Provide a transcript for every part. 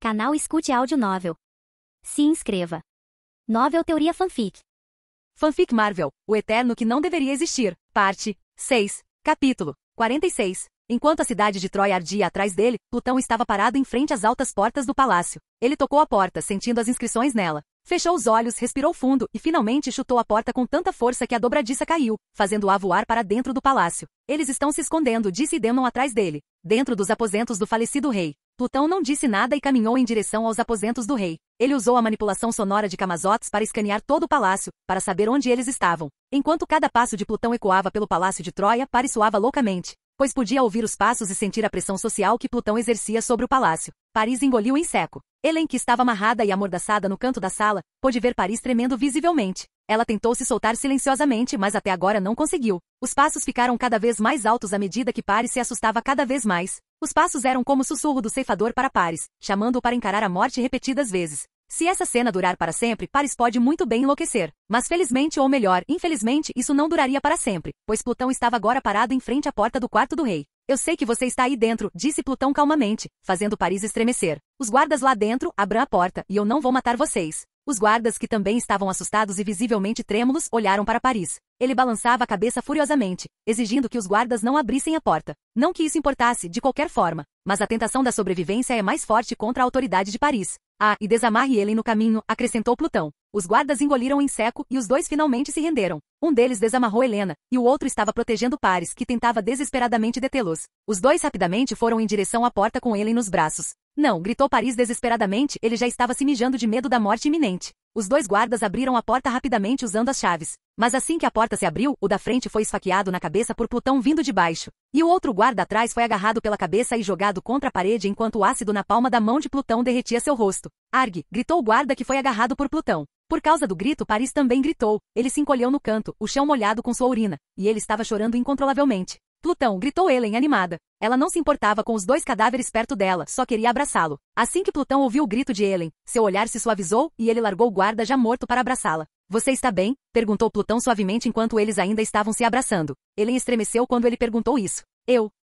Canal Escute Áudio Novel. Se inscreva. Novel Teoria Fanfic. Fanfic Marvel, O Eterno que não deveria existir. Parte 6, capítulo 46. Enquanto a cidade de Troia ardia atrás dele, Plutão estava parado em frente às altas portas do palácio. Ele tocou a porta, sentindo as inscrições nela. Fechou os olhos, respirou fundo e finalmente chutou a porta com tanta força que a dobradiça caiu, fazendo-a voar para dentro do palácio. Eles estão se escondendo, disse Demon atrás dele, dentro dos aposentos do falecido rei. Plutão não disse nada e caminhou em direção aos aposentos do rei. Ele usou a manipulação sonora de Camazotes para escanear todo o palácio, para saber onde eles estavam. Enquanto cada passo de Plutão ecoava pelo palácio de Troia, Paris suava loucamente, pois podia ouvir os passos e sentir a pressão social que Plutão exercia sobre o palácio. Paris engoliu em seco. Helen, que estava amarrada e amordaçada no canto da sala, pôde ver Paris tremendo visivelmente. Ela tentou se soltar silenciosamente, mas até agora não conseguiu. Os passos ficaram cada vez mais altos à medida que Paris se assustava cada vez mais. Os passos eram como o sussurro do ceifador para Paris, chamando-o para encarar a morte repetidas vezes. Se essa cena durar para sempre, Paris pode muito bem enlouquecer. Mas felizmente ou melhor, infelizmente, isso não duraria para sempre, pois Plutão estava agora parado em frente à porta do quarto do rei. Eu sei que você está aí dentro, disse Plutão calmamente, fazendo Paris estremecer. Os guardas lá dentro, abram a porta, e eu não vou matar vocês. Os guardas, que também estavam assustados e visivelmente trêmulos, olharam para Paris. Ele balançava a cabeça furiosamente, exigindo que os guardas não abrissem a porta. Não que isso importasse, de qualquer forma, mas a tentação da sobrevivência é mais forte contra a autoridade de Paris. Ah, e desamarre ele no caminho, acrescentou Plutão. Os guardas engoliram em seco e os dois finalmente se renderam. Um deles desamarrou Helena, e o outro estava protegendo Paris, que tentava desesperadamente detê-los. Os dois rapidamente foram em direção à porta com Helen nos braços. Não, gritou Paris desesperadamente, ele já estava se mijando de medo da morte iminente. Os dois guardas abriram a porta rapidamente usando as chaves. Mas assim que a porta se abriu, o da frente foi esfaqueado na cabeça por Plutão vindo de baixo. E o outro guarda atrás foi agarrado pela cabeça e jogado contra a parede enquanto o ácido na palma da mão de Plutão derretia seu rosto. Argue, gritou o guarda que foi agarrado por Plutão. Por causa do grito, Paris também gritou. Ele se encolheu no canto, o chão molhado com sua urina, e ele estava chorando incontrolavelmente. Plutão, gritou Helen animada. Ela não se importava com os dois cadáveres perto dela, só queria abraçá-lo. Assim que Plutão ouviu o grito de Helen, seu olhar se suavizou e ele largou o guarda já morto para abraçá-la. Você está bem? Perguntou Plutão suavemente enquanto eles ainda estavam se abraçando. Helen estremeceu quando ele perguntou isso.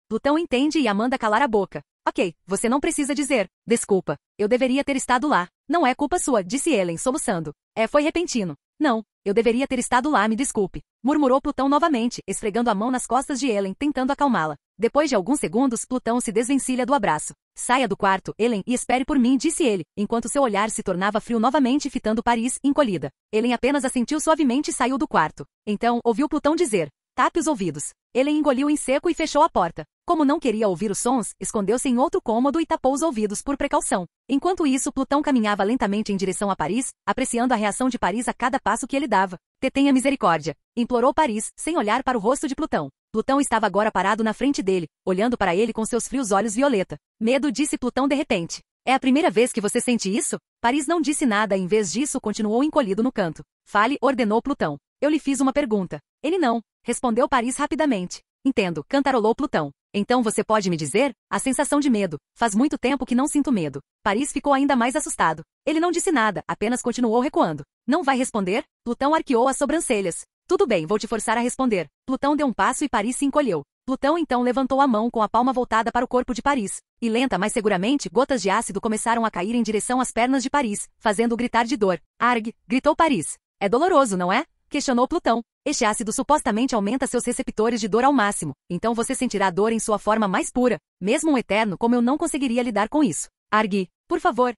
Plutão entende e a manda calar a boca. Ok, você não precisa dizer. Desculpa, eu deveria ter estado lá. Não é culpa sua, disse Helen soluçando. Foi repentino. Não, eu deveria ter estado lá, me desculpe. Murmurou Plutão novamente, esfregando a mão nas costas de Helen, tentando acalmá-la. Depois de alguns segundos, Plutão se desvencilha do abraço. Saia do quarto, Helen, e espere por mim, disse ele, enquanto seu olhar se tornava frio novamente fitando Paris, encolhida. Helen apenas assentiu suavemente e saiu do quarto. Então, ouviu Plutão dizer, tape os ouvidos. Helen engoliu em seco e fechou a porta. Como não queria ouvir os sons, escondeu-se em outro cômodo e tapou os ouvidos por precaução. Enquanto isso, Plutão caminhava lentamente em direção a Paris, apreciando a reação de Paris a cada passo que ele dava. Tenha misericórdia, implorou Paris, sem olhar para o rosto de Plutão. Plutão estava agora parado na frente dele, olhando para ele com seus frios olhos violeta. Medo, disse Plutão de repente. É a primeira vez que você sente isso? Paris não disse nada e em vez disso continuou encolhido no canto. Fale, ordenou Plutão. Eu lhe fiz uma pergunta. Ele não, respondeu Paris rapidamente. Entendo, cantarolou Plutão. Então você pode me dizer? A sensação de medo. Faz muito tempo que não sinto medo. Paris ficou ainda mais assustado. Ele não disse nada, apenas continuou recuando. Não vai responder? Plutão arqueou as sobrancelhas. Tudo bem, vou te forçar a responder. Plutão deu um passo e Paris se encolheu. Plutão então levantou a mão com a palma voltada para o corpo de Paris. E lenta, mas seguramente, gotas de ácido começaram a cair em direção às pernas de Paris, fazendo-o gritar de dor. Argue, gritou Paris. É doloroso, não é? Questionou Plutão. Este ácido supostamente aumenta seus receptores de dor ao máximo, então você sentirá a dor em sua forma mais pura. Mesmo um eterno como eu não conseguiria lidar com isso. Argue. Por favor,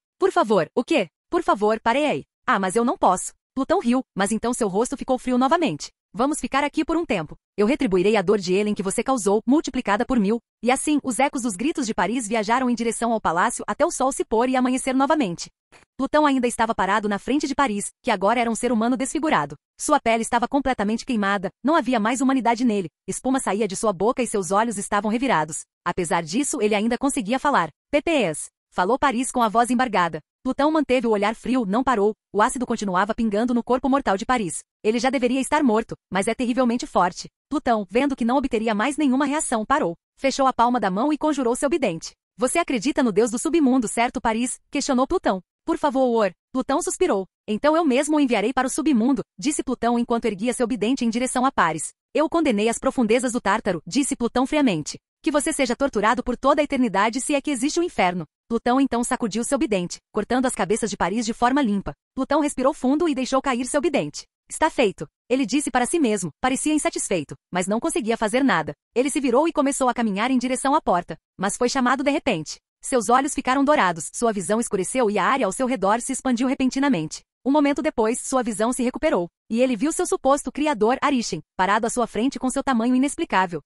o quê? Por favor, pare aí. Ah, mas eu não posso. Plutão riu, mas então seu rosto ficou frio novamente. Vamos ficar aqui por um tempo. Eu retribuirei a dor de Helen que você causou, multiplicada por 1000. E assim, os ecos dos gritos de Paris viajaram em direção ao palácio até o sol se pôr e amanhecer novamente. Plutão ainda estava parado na frente de Paris, que agora era um ser humano desfigurado. Sua pele estava completamente queimada, não havia mais humanidade nele, espuma saía de sua boca e seus olhos estavam revirados. Apesar disso, ele ainda conseguia falar. PPS. Falou Paris com a voz embargada. Plutão manteve o olhar frio, não parou, o ácido continuava pingando no corpo mortal de Paris. Ele já deveria estar morto, mas é terrivelmente forte. Plutão, vendo que não obteria mais nenhuma reação, parou. Fechou a palma da mão e conjurou seu bidente. Você acredita no deus do submundo, certo, Paris? Questionou Plutão. Por favor, Plutão suspirou. Então eu mesmo o enviarei para o submundo, disse Plutão enquanto erguia seu bidente em direção a Paris. Eu o condenei às profundezas do Tártaro, disse Plutão friamente. Que você seja torturado por toda a eternidade se é que existe o inferno. Plutão então sacudiu seu bidente, cortando as cabeças de Paris de forma limpa. Plutão respirou fundo e deixou cair seu bidente. Está feito. Ele disse para si mesmo, parecia insatisfeito, mas não conseguia fazer nada. Ele se virou e começou a caminhar em direção à porta, mas foi chamado de repente. Seus olhos ficaram dourados, sua visão escureceu e a área ao seu redor se expandiu repentinamente. Um momento depois, sua visão se recuperou, e ele viu seu suposto criador, Arishem, parado à sua frente com seu tamanho inexplicável.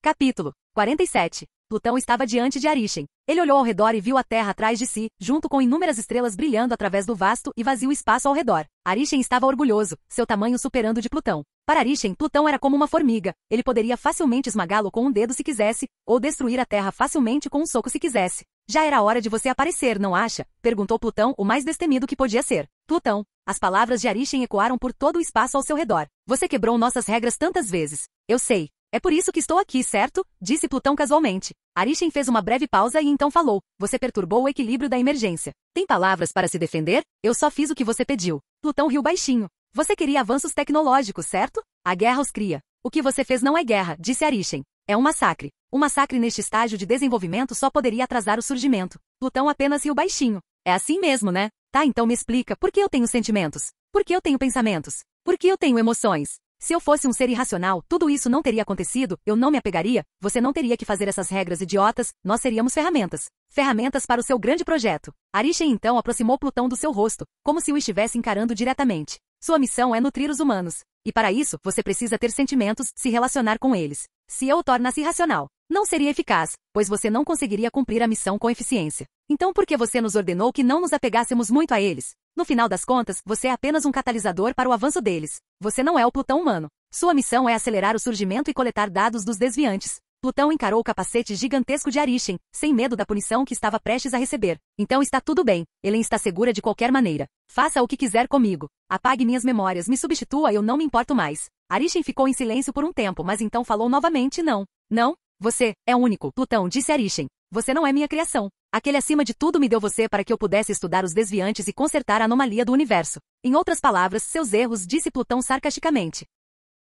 Capítulo 47. Plutão estava diante de Arishem. Ele olhou ao redor e viu a Terra atrás de si, junto com inúmeras estrelas brilhando através do vasto e vazio espaço ao redor. Arishem estava orgulhoso, seu tamanho superando o de Plutão. Para Arishem, Plutão era como uma formiga. Ele poderia facilmente esmagá-lo com um dedo se quisesse, ou destruir a Terra facilmente com um soco se quisesse. Já era hora de você aparecer, não acha? Perguntou Plutão, o mais destemido que podia ser. Plutão. As palavras de Arishem ecoaram por todo o espaço ao seu redor. Você quebrou nossas regras tantas vezes. Eu sei. É por isso que estou aqui, certo? Disse Plutão casualmente. Arishem fez uma breve pausa e então falou. Você perturbou o equilíbrio da emergência. Tem palavras para se defender? Eu só fiz o que você pediu. Plutão riu baixinho. Você queria avanços tecnológicos, certo? A guerra os cria. O que você fez não é guerra, disse Arishem. É um massacre. Um massacre neste estágio de desenvolvimento só poderia atrasar o surgimento. Plutão apenas riu baixinho. É assim mesmo, né? Tá, então me explica, por que eu tenho sentimentos? Por que eu tenho pensamentos? Por que eu tenho emoções? Se eu fosse um ser irracional, tudo isso não teria acontecido, eu não me apegaria, você não teria que fazer essas regras idiotas, nós seríamos ferramentas. Ferramentas para o seu grande projeto. Arishem então aproximou Plutão do seu rosto, como se o estivesse encarando diretamente. Sua missão é nutrir os humanos. E para isso, você precisa ter sentimentos, se relacionar com eles. Se eu o tornasse irracional, não seria eficaz, pois você não conseguiria cumprir a missão com eficiência. Então por que você nos ordenou que não nos apegássemos muito a eles? No final das contas, você é apenas um catalisador para o avanço deles. Você não é o Plutão humano. Sua missão é acelerar o surgimento e coletar dados dos desviantes. Plutão encarou o capacete gigantesco de Arishem, sem medo da punição que estava prestes a receber. Então está tudo bem, Helen está segura de qualquer maneira. Faça o que quiser comigo. Apague minhas memórias, me substitua, eu não me importo mais. Arishem ficou em silêncio por um tempo, mas então falou novamente não. Não? Você é único, Plutão, disse Arishem. Você não é minha criação. Aquele acima de tudo me deu você para que eu pudesse estudar os desviantes e consertar a anomalia do universo. Em outras palavras, seus erros, disse Plutão sarcasticamente.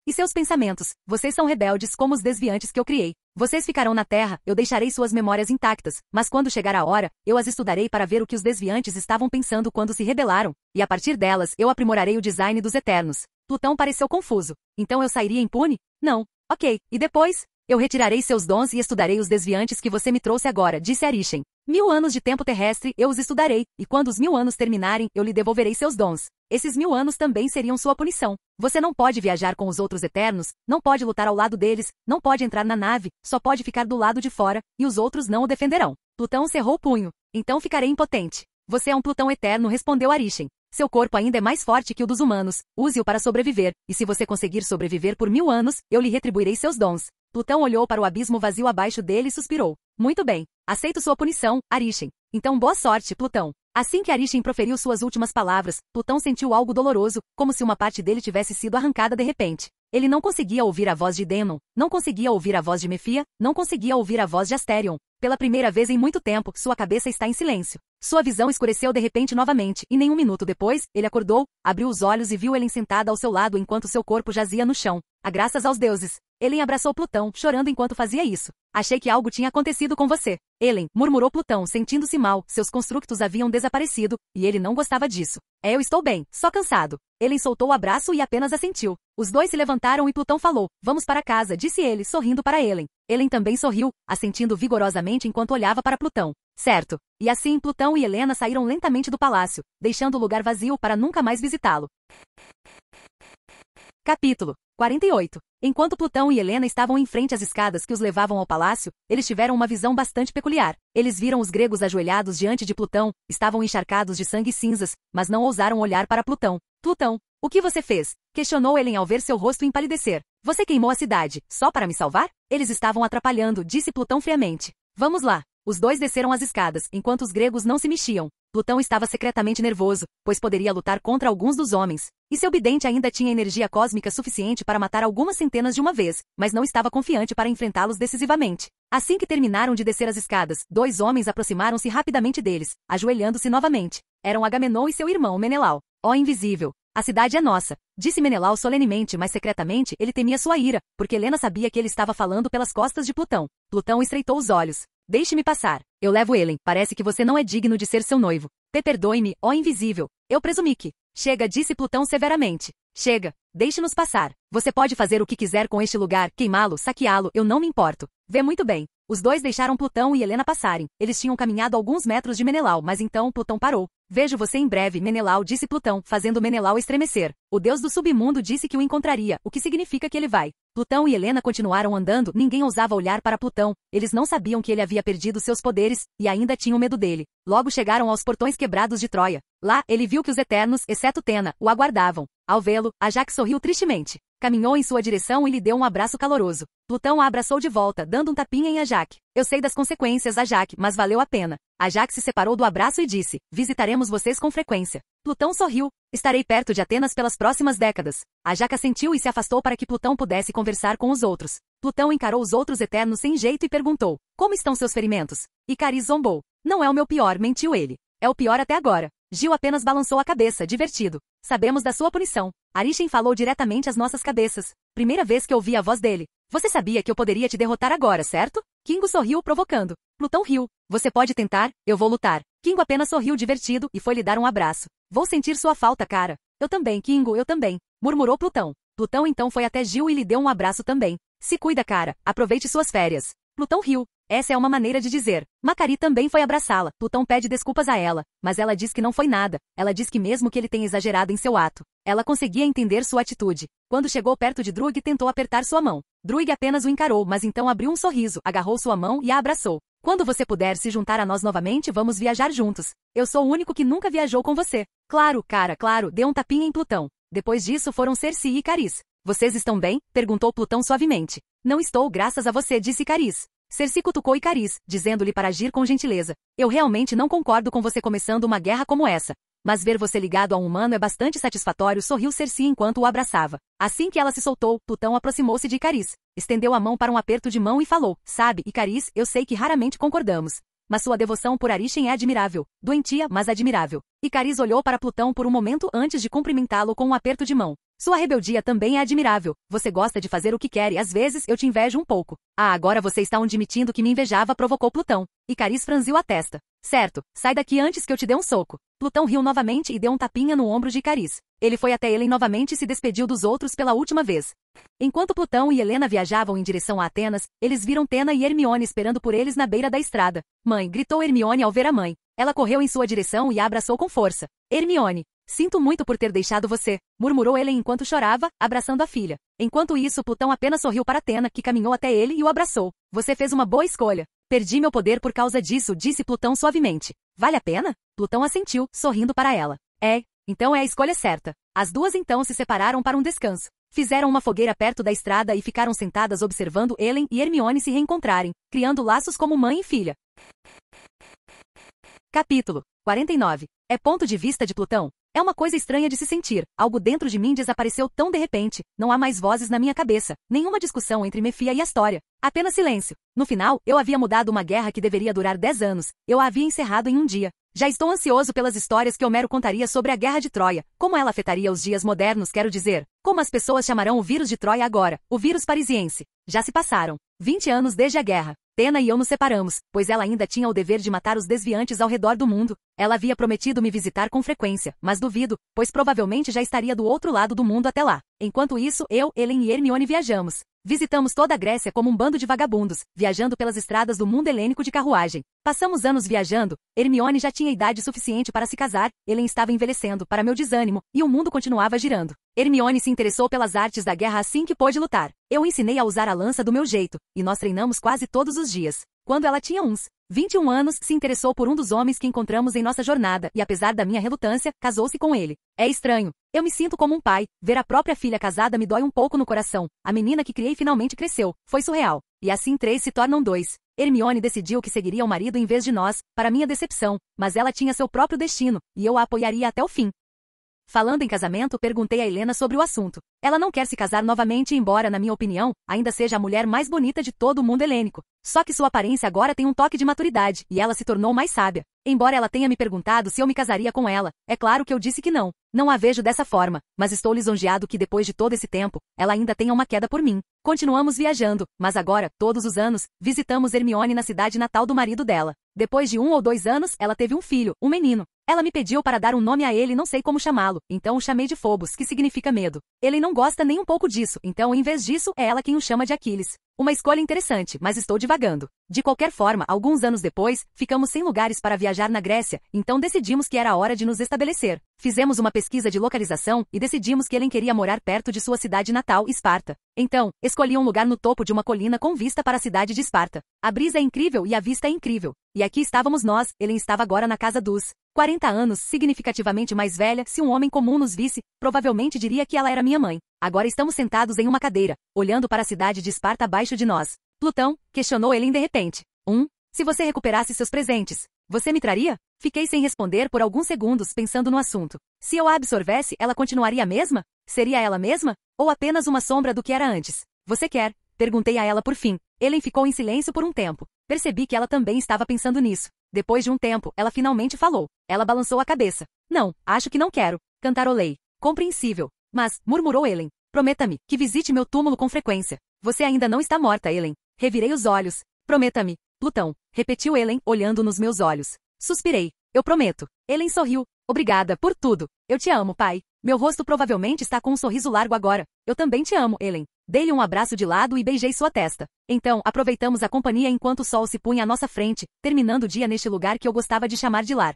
E seus pensamentos, vocês são rebeldes como os desviantes que eu criei. Vocês ficarão na Terra, eu deixarei suas memórias intactas, mas quando chegar a hora, eu as estudarei para ver o que os desviantes estavam pensando quando se rebelaram, e a partir delas, eu aprimorarei o design dos Eternos. Plutão pareceu confuso. Então eu sairia impune? Não. Ok, e depois? Eu retirarei seus dons e estudarei os desviantes que você me trouxe agora, disse Arishem. 1000 anos de tempo terrestre, eu os estudarei, e quando os 1000 anos terminarem, eu lhe devolverei seus dons. Esses 1000 anos também seriam sua punição. Você não pode viajar com os outros Eternos, não pode lutar ao lado deles, não pode entrar na nave, só pode ficar do lado de fora, e os outros não o defenderão. Plutão cerrou o punho. Então ficarei impotente. Você é um Plutão eterno, respondeu Arishem. Seu corpo ainda é mais forte que o dos humanos, use-o para sobreviver, e se você conseguir sobreviver por 1000 anos, eu lhe retribuirei seus dons. Plutão olhou para o abismo vazio abaixo dele e suspirou. Muito bem. Aceito sua punição, Arishem. Então boa sorte, Plutão. Assim que Arishem proferiu suas últimas palavras, Plutão sentiu algo doloroso, como se uma parte dele tivesse sido arrancada de repente. Ele não conseguia ouvir a voz de Denon, não conseguia ouvir a voz de Mefia, não conseguia ouvir a voz de Asterion. Pela primeira vez em muito tempo, sua cabeça está em silêncio. Sua visão escureceu de repente novamente, e nem um minuto depois, ele acordou, abriu os olhos e viu Helen sentada ao seu lado enquanto seu corpo jazia no chão. Graças aos deuses. Helen abraçou Plutão, chorando enquanto fazia isso. Achei que algo tinha acontecido com você. Helen, murmurou Plutão, sentindo-se mal, seus construtos haviam desaparecido, e ele não gostava disso. Eu estou bem, só cansado. Helen soltou o abraço e apenas assentiu. Os dois se levantaram e Plutão falou, vamos para casa, disse ele, sorrindo para Helen. Helen também sorriu, assentindo vigorosamente enquanto olhava para Plutão. Certo. E assim Plutão e Helena saíram lentamente do palácio, deixando o lugar vazio para nunca mais visitá-lo. Capítulo 48. Enquanto Plutão e Helena estavam em frente às escadas que os levavam ao palácio, eles tiveram uma visão bastante peculiar. Eles viram os gregos ajoelhados diante de Plutão, estavam encharcados de sangue e cinzas, mas não ousaram olhar para Plutão. Plutão, o que você fez? Questionou Helen ao ver seu rosto empalidecer. Você queimou a cidade, só para me salvar? Eles estavam atrapalhando, disse Plutão friamente. Vamos lá. Os dois desceram as escadas, enquanto os gregos não se mexiam. Plutão estava secretamente nervoso, pois poderia lutar contra alguns dos homens. E seu bidente ainda tinha energia cósmica suficiente para matar algumas centenas de uma vez, mas não estava confiante para enfrentá-los decisivamente. Assim que terminaram de descer as escadas, 2 homens aproximaram-se rapidamente deles, ajoelhando-se novamente. Eram Agamenon e seu irmão Menelau. Ó invisível! A cidade é nossa, disse Menelau solenemente, mas secretamente ele temia sua ira, porque Helena sabia que ele estava falando pelas costas de Plutão. Plutão estreitou os olhos. Deixe-me passar. Eu levo Helen. Parece que você não é digno de ser seu noivo. Perdoe-me, ó invisível. Eu presumi que... Chega, disse Plutão severamente. Chega. Deixe-nos passar. Você pode fazer o que quiser com este lugar, queimá-lo, saqueá-lo, eu não me importo. Vê muito bem. Os dois deixaram Plutão e Helena passarem. Eles tinham caminhado alguns metros de Menelau, mas então Plutão parou. Vejo você em breve, Menelau, disse Plutão, fazendo Menelau estremecer. O deus do submundo disse que o encontraria, o que significa que ele vai. Plutão e Helena continuaram andando, ninguém ousava olhar para Plutão, eles não sabiam que ele havia perdido seus poderes, e ainda tinham medo dele. Logo chegaram aos portões quebrados de Troia. Lá, ele viu que os Eternos, exceto Tena, o aguardavam. Ao vê-lo, Ajax sorriu tristemente. Caminhou em sua direção e lhe deu um abraço caloroso. Plutão a abraçou de volta, dando um tapinha em Ajax. Eu sei das consequências, Ajax, mas valeu a pena. Ajax se separou do abraço e disse, visitaremos vocês com frequência. Plutão sorriu. Estarei perto de Atenas pelas próximas décadas. Ajax assentiu e se afastou para que Plutão pudesse conversar com os outros. Plutão encarou os outros Eternos sem jeito e perguntou, como estão seus ferimentos? Icaris zombou. Não é o meu pior, mentiu ele. É o pior até agora. Gil apenas balançou a cabeça, divertido. Sabemos da sua punição. Arishem falou diretamente às nossas cabeças. Primeira vez que ouvi a voz dele. Você sabia que eu poderia te derrotar agora, certo? Kingo sorriu, provocando. Plutão riu. Você pode tentar, eu vou lutar. Kingo apenas sorriu divertido e foi lhe dar um abraço. Vou sentir sua falta, cara. Eu também, Kingo, eu também. Murmurou Plutão. Plutão então foi até Gil e lhe deu um abraço também. Se cuida, cara. Aproveite suas férias. Plutão riu. Essa é uma maneira de dizer. Macari também foi abraçá-la. Plutão pede desculpas a ela, mas ela diz que não foi nada. Ela diz que mesmo que ele tenha exagerado em seu ato, ela conseguia entender sua atitude. Quando chegou perto de Drug, tentou apertar sua mão. Drug apenas o encarou, mas então abriu um sorriso, agarrou sua mão e a abraçou. Quando você puder se juntar a nós novamente, vamos viajar juntos. Eu sou o único que nunca viajou com você. Claro, cara, claro, deu um tapinha em Plutão. Depois disso foram Cersei e Icaris. Vocês estão bem? Perguntou Plutão suavemente. Não estou, graças a você, disse Icaris. Cersei cutucou Icaris, dizendo-lhe para agir com gentileza. Eu realmente não concordo com você começando uma guerra como essa. Mas ver você ligado a um humano é bastante satisfatório, sorriu Cersei enquanto o abraçava. Assim que ela se soltou, Plutão aproximou-se de Icaris. Estendeu a mão para um aperto de mão e falou, sabe, Icaris, eu sei que raramente concordamos. Mas sua devoção por Arishem é admirável. Doentia, mas admirável. Icaris olhou para Plutão por um momento antes de cumprimentá-lo com um aperto de mão. Sua rebeldia também é admirável. Você gosta de fazer o que quer e às vezes eu te invejo um pouco. Ah, agora você está admitindo que me invejava, provocou Plutão. Icaris franziu a testa. Certo, sai daqui antes que eu te dê um soco. Plutão riu novamente e deu um tapinha no ombro de Icaris. Ele foi até Helen novamente e se despediu dos outros pela última vez. Enquanto Plutão e Helena viajavam em direção a Atenas, eles viram Tena e Hermione esperando por eles na beira da estrada. Mãe, gritou Hermione ao ver a mãe. Ela correu em sua direção e a abraçou com força. Hermione. Sinto muito por ter deixado você, murmurou Helen enquanto chorava, abraçando a filha. Enquanto isso, Plutão apenas sorriu para Tena, que caminhou até ele e o abraçou. Você fez uma boa escolha. Perdi meu poder por causa disso, disse Plutão suavemente. Vale a pena? Plutão assentiu, sorrindo para ela. Então é a escolha certa. As duas então se separaram para um descanso. Fizeram uma fogueira perto da estrada e ficaram sentadas observando Helen e Hermione se reencontrarem, criando laços como mãe e filha. Capítulo 49. É ponto de vista de Plutão. É uma coisa estranha de se sentir. Algo dentro de mim desapareceu tão de repente. Não há mais vozes na minha cabeça. Nenhuma discussão entre Mefia e Astória. Apenas silêncio. No final, eu havia mudado uma guerra que deveria durar 10 anos. Eu a havia encerrado em um dia. Já estou ansioso pelas histórias que Homero contaria sobre a Guerra de Troia. Como ela afetaria os dias modernos, quero dizer. Como as pessoas chamarão o vírus de Troia agora. O vírus parisiense. Já se passaram 20 anos desde a guerra. Tena e eu nos separamos, pois ela ainda tinha o dever de matar os desviantes ao redor do mundo. Ela havia prometido me visitar com frequência, mas duvido, pois provavelmente já estaria do outro lado do mundo até lá. Enquanto isso, eu, Helen e Hermione viajamos. Visitamos toda a Grécia como um bando de vagabundos, viajando pelas estradas do mundo helênico de carruagem. Passamos anos viajando. Hermione já tinha idade suficiente para se casar, Helen estava envelhecendo, para meu desânimo, e o mundo continuava girando. Hermione se interessou pelas artes da guerra assim que pôde lutar. Eu ensinei a usar a lança do meu jeito, e nós treinamos quase todos os dias. Quando ela tinha uns 21 anos, se interessou por um dos homens que encontramos em nossa jornada e, apesar da minha relutância, casou-se com ele. É estranho. Eu me sinto como um pai. Ver a própria filha casada me dói um pouco no coração. A menina que criei finalmente cresceu. Foi surreal. E assim 3 se tornam 2. Hermione decidiu que seguiria o marido em vez de nós, para minha decepção, mas ela tinha seu próprio destino, e eu a apoiaria até o fim. Falando em casamento, perguntei a Helena sobre o assunto. Ela não quer se casar novamente, embora, na minha opinião, ainda seja a mulher mais bonita de todo o mundo helênico. Só que sua aparência agora tem um toque de maturidade, e ela se tornou mais sábia. Embora ela tenha me perguntado se eu me casaria com ela, é claro que eu disse que não. Não a vejo dessa forma, mas estou lisonjeado que depois de todo esse tempo, ela ainda tenha uma queda por mim. Continuamos viajando, mas agora, todos os anos, visitamos Hermione na cidade natal do marido dela. Depois de 1 ou 2 anos, ela teve um filho, um menino. Ela me pediu para dar um nome a ele e não sei como chamá-lo, então o chamei de Phobos, que significa medo. Ele não gosta nem um pouco disso, então em vez disso, é ela quem o chama de Aquiles. Uma escolha interessante, mas estou divagando. De qualquer forma, alguns anos depois, ficamos sem lugares para viajar na Grécia, então decidimos que era hora de nos estabelecer. Fizemos uma pesquisa de localização e decidimos que Helen queria morar perto de sua cidade natal, Esparta. Então, escolhi um lugar no topo de uma colina com vista para a cidade de Esparta. A brisa é incrível e a vista é incrível. E aqui estávamos nós, Helen estava agora na casa dos 40 anos, significativamente mais velha. Se um homem comum nos visse, provavelmente diria que ela era minha mãe. Agora estamos sentados em uma cadeira, olhando para a cidade de Esparta abaixo de nós. Plutão, questionou Helen de repente. Se você recuperasse seus presentes, você me traria? Fiquei sem responder por alguns segundos pensando no assunto. Se eu a absorvesse, ela continuaria a mesma? Seria ela mesma? Ou apenas uma sombra do que era antes? Você quer? Perguntei a ela por fim. Helen ficou em silêncio por um tempo. Percebi que ela também estava pensando nisso. Depois de um tempo, ela finalmente falou. Ela balançou a cabeça. Não, acho que não quero. Cantarolei. Compreensível. Mas, murmurou Helen, prometa-me que visite meu túmulo com frequência. Você ainda não está morta, Helen. Revirei os olhos. Prometa-me, Plutão, repetiu Helen, olhando nos meus olhos. Suspirei. Eu prometo. Helen sorriu. Obrigada por tudo. Eu te amo, pai. Meu rosto provavelmente está com um sorriso largo agora. Eu também te amo, Helen. Dei-lhe um abraço de lado e beijei sua testa. Então, aproveitamos a companhia enquanto o sol se punha à nossa frente, terminando o dia neste lugar que eu gostava de chamar de lar.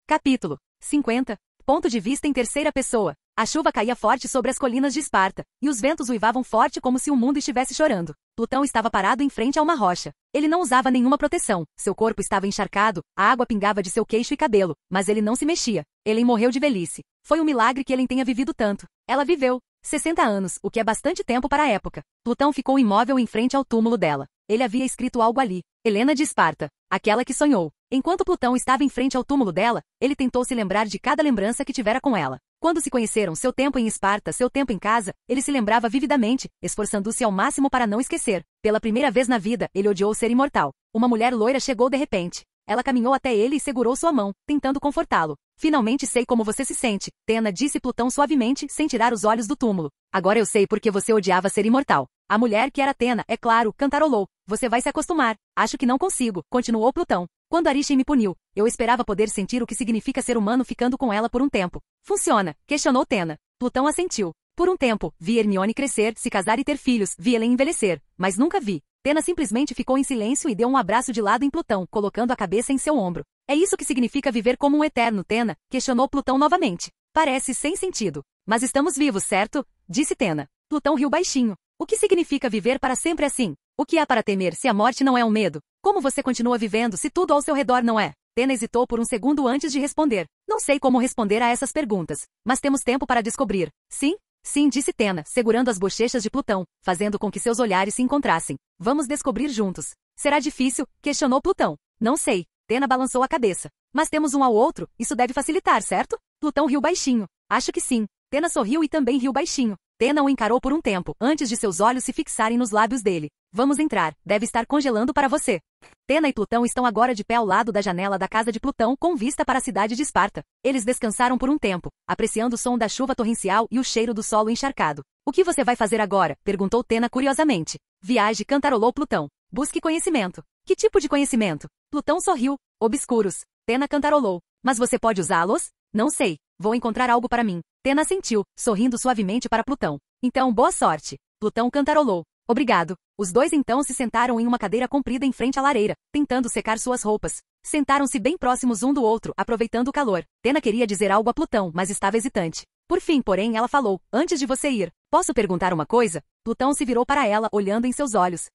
Capítulo 50. Ponto de vista em terceira pessoa. A chuva caía forte sobre as colinas de Esparta, e os ventos uivavam forte como se o mundo estivesse chorando. Plutão estava parado em frente a uma rocha. Ele não usava nenhuma proteção, seu corpo estava encharcado, a água pingava de seu queixo e cabelo, mas ele não se mexia. Helen morreu de velhice. Foi um milagre que Helen tenha vivido tanto. Ela viveu 60 anos, o que é bastante tempo para a época. Plutão ficou imóvel em frente ao túmulo dela. Ele havia escrito algo ali. Helena de Esparta, aquela que sonhou. Enquanto Plutão estava em frente ao túmulo dela, ele tentou se lembrar de cada lembrança que tivera com ela. Quando se conheceram, seu tempo em Esparta, seu tempo em casa, ele se lembrava vividamente, esforçando-se ao máximo para não esquecer. Pela primeira vez na vida, ele odiou ser imortal. Uma mulher loira chegou de repente. Ela caminhou até ele e segurou sua mão, tentando confortá-lo. Finalmente sei como você se sente, Tena, disse Plutão suavemente, sem tirar os olhos do túmulo. Agora eu sei porque você odiava ser imortal. A mulher, que era Tena, é claro, cantarolou. Você vai se acostumar. Acho que não consigo, continuou Plutão. Quando Arishem me puniu, eu esperava poder sentir o que significa ser humano ficando com ela por um tempo. Funciona, questionou Tena. Plutão assentiu. Por um tempo, vi Hermione crescer, se casar e ter filhos, vi Helen envelhecer, mas nunca vi. Tena simplesmente ficou em silêncio e deu um abraço de lado em Plutão, colocando a cabeça em seu ombro. É isso que significa viver como um eterno, Tena? Questionou Plutão novamente. Parece sem sentido. Mas estamos vivos, certo? Disse Tena. Plutão riu baixinho. O que significa viver para sempre assim? O que há para temer se a morte não é um medo? Como você continua vivendo se tudo ao seu redor não é? Tena hesitou por um segundo antes de responder. Não sei como responder a essas perguntas, mas temos tempo para descobrir. Sim? Sim, disse Tena, segurando as bochechas de Plutão, fazendo com que seus olhares se encontrassem. Vamos descobrir juntos. Será difícil? Questionou Plutão. Não sei. Tena balançou a cabeça. Mas temos um ao outro, isso deve facilitar, certo? Plutão riu baixinho. Acho que sim. Tena sorriu e também riu baixinho. Tena o encarou por um tempo, antes de seus olhos se fixarem nos lábios dele. Vamos entrar, deve estar congelando para você. Tena e Plutão estão agora de pé ao lado da janela da casa de Plutão com vista para a cidade de Esparta. Eles descansaram por um tempo, apreciando o som da chuva torrencial e o cheiro do solo encharcado. O que você vai fazer agora? Perguntou Tena curiosamente. Viaje, cantarolou Plutão. Busque conhecimento. Que tipo de conhecimento? Plutão sorriu. Obscuros. Tena cantarolou. Mas você pode usá-los? Não sei. Vou encontrar algo para mim. Tena assentiu, sorrindo suavemente para Plutão. Então, boa sorte. Plutão cantarolou. Obrigado. Os dois então se sentaram em uma cadeira comprida em frente à lareira, tentando secar suas roupas. Sentaram-se bem próximos um do outro, aproveitando o calor. Tena queria dizer algo a Plutão, mas estava hesitante. Por fim, porém, ela falou, antes de você ir, posso perguntar uma coisa? Plutão se virou para ela, olhando em seus olhos.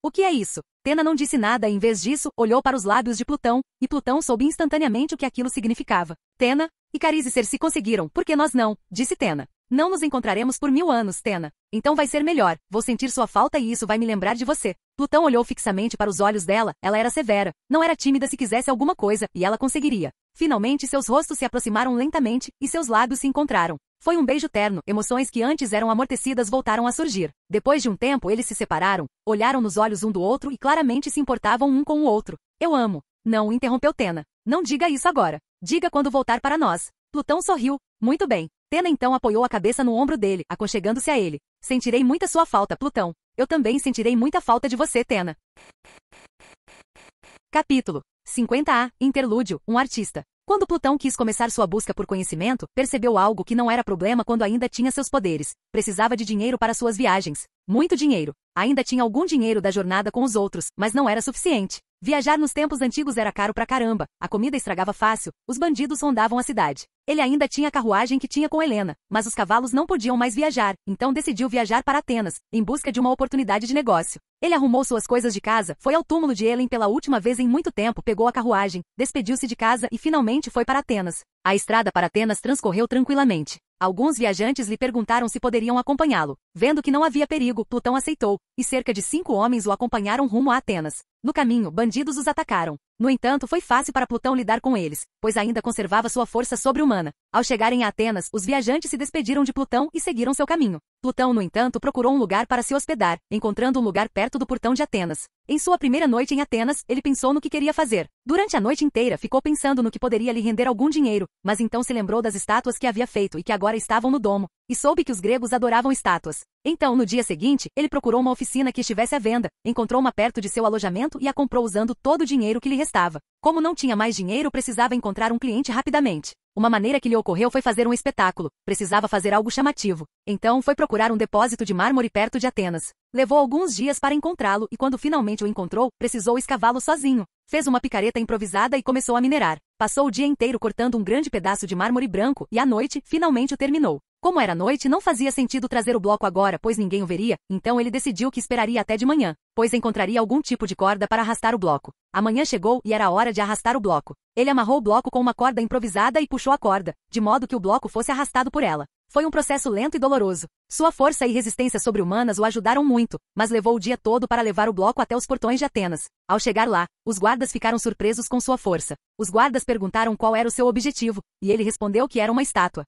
O que é isso? Tena não disse nada e, em vez disso, olhou para os lábios de Plutão, e Plutão soube instantaneamente o que aquilo significava. Tena e Carízicer se conseguiram, por que nós não? Disse Tena. Não nos encontraremos por 1000 anos, Tena. Então vai ser melhor, vou sentir sua falta e isso vai me lembrar de você. Plutão olhou fixamente para os olhos dela, ela era severa, não era tímida se quisesse alguma coisa, e ela conseguiria. Finalmente seus rostos se aproximaram lentamente, e seus lábios se encontraram. Foi um beijo terno, emoções que antes eram amortecidas voltaram a surgir. Depois de um tempo eles se separaram, olharam nos olhos um do outro e claramente se importavam um com o outro. Eu amo. Não, interrompeu Tena. Não diga isso agora. Diga quando voltar para nós. Plutão sorriu. Muito bem. Tena então apoiou a cabeça no ombro dele, aconchegando-se a ele. Sentirei muita sua falta, Plutão. Eu também sentirei muita falta de você, Tena. Capítulo 50A. Interlúdio. Um artista. Quando Plutão quis começar sua busca por conhecimento, percebeu algo que não era problema quando ainda tinha seus poderes. Precisava de dinheiro para suas viagens. Muito dinheiro. Ainda tinha algum dinheiro da jornada com os outros, mas não era suficiente. Viajar nos tempos antigos era caro pra caramba, a comida estragava fácil, os bandidos rondavam a cidade. Ele ainda tinha a carruagem que tinha com Helena, mas os cavalos não podiam mais viajar, então decidiu viajar para Atenas, em busca de uma oportunidade de negócio. Ele arrumou suas coisas de casa, foi ao túmulo de Helen pela última vez em muito tempo, pegou a carruagem, despediu-se de casa e finalmente foi para Atenas. A estrada para Atenas transcorreu tranquilamente. Alguns viajantes lhe perguntaram se poderiam acompanhá-lo. Vendo que não havia perigo, Plutão aceitou, e cerca de 5 homens o acompanharam rumo a Atenas. No caminho, bandidos os atacaram. No entanto, foi fácil para Plutão lidar com eles, pois ainda conservava sua força sobre-humana. Ao chegarem a Atenas, os viajantes se despediram de Plutão e seguiram seu caminho. Plutão, no entanto, procurou um lugar para se hospedar, encontrando um lugar perto do portão de Atenas. Em sua primeira noite em Atenas, ele pensou no que queria fazer. Durante a noite inteira, ficou pensando no que poderia lhe render algum dinheiro, mas então se lembrou das estátuas que havia feito e que agora estavam no domo, e soube que os gregos adoravam estátuas. Então, no dia seguinte, ele procurou uma oficina que estivesse à venda, encontrou uma perto de seu alojamento e a comprou usando todo o dinheiro que lhe restava. Como não tinha mais dinheiro, precisava encontrar um cliente rapidamente. Uma maneira que lhe ocorreu foi fazer um espetáculo. Precisava fazer algo chamativo. Então, foi procurar um depósito de mármore perto de Atenas. Levou alguns dias para encontrá-lo e quando finalmente o encontrou, precisou escavá-lo sozinho. Fez uma picareta improvisada e começou a minerar. Passou o dia inteiro cortando um grande pedaço de mármore branco e à noite, finalmente o terminou. Como era noite, não fazia sentido trazer o bloco agora, pois ninguém o veria, então ele decidiu que esperaria até de manhã, pois encontraria algum tipo de corda para arrastar o bloco. A manhã chegou e era a hora de arrastar o bloco. Ele amarrou o bloco com uma corda improvisada e puxou a corda, de modo que o bloco fosse arrastado por ela. Foi um processo lento e doloroso. Sua força e resistência sobre-humanas o ajudaram muito, mas levou o dia todo para levar o bloco até os portões de Atenas. Ao chegar lá, os guardas ficaram surpresos com sua força. Os guardas perguntaram qual era o seu objetivo, e ele respondeu que era uma estátua.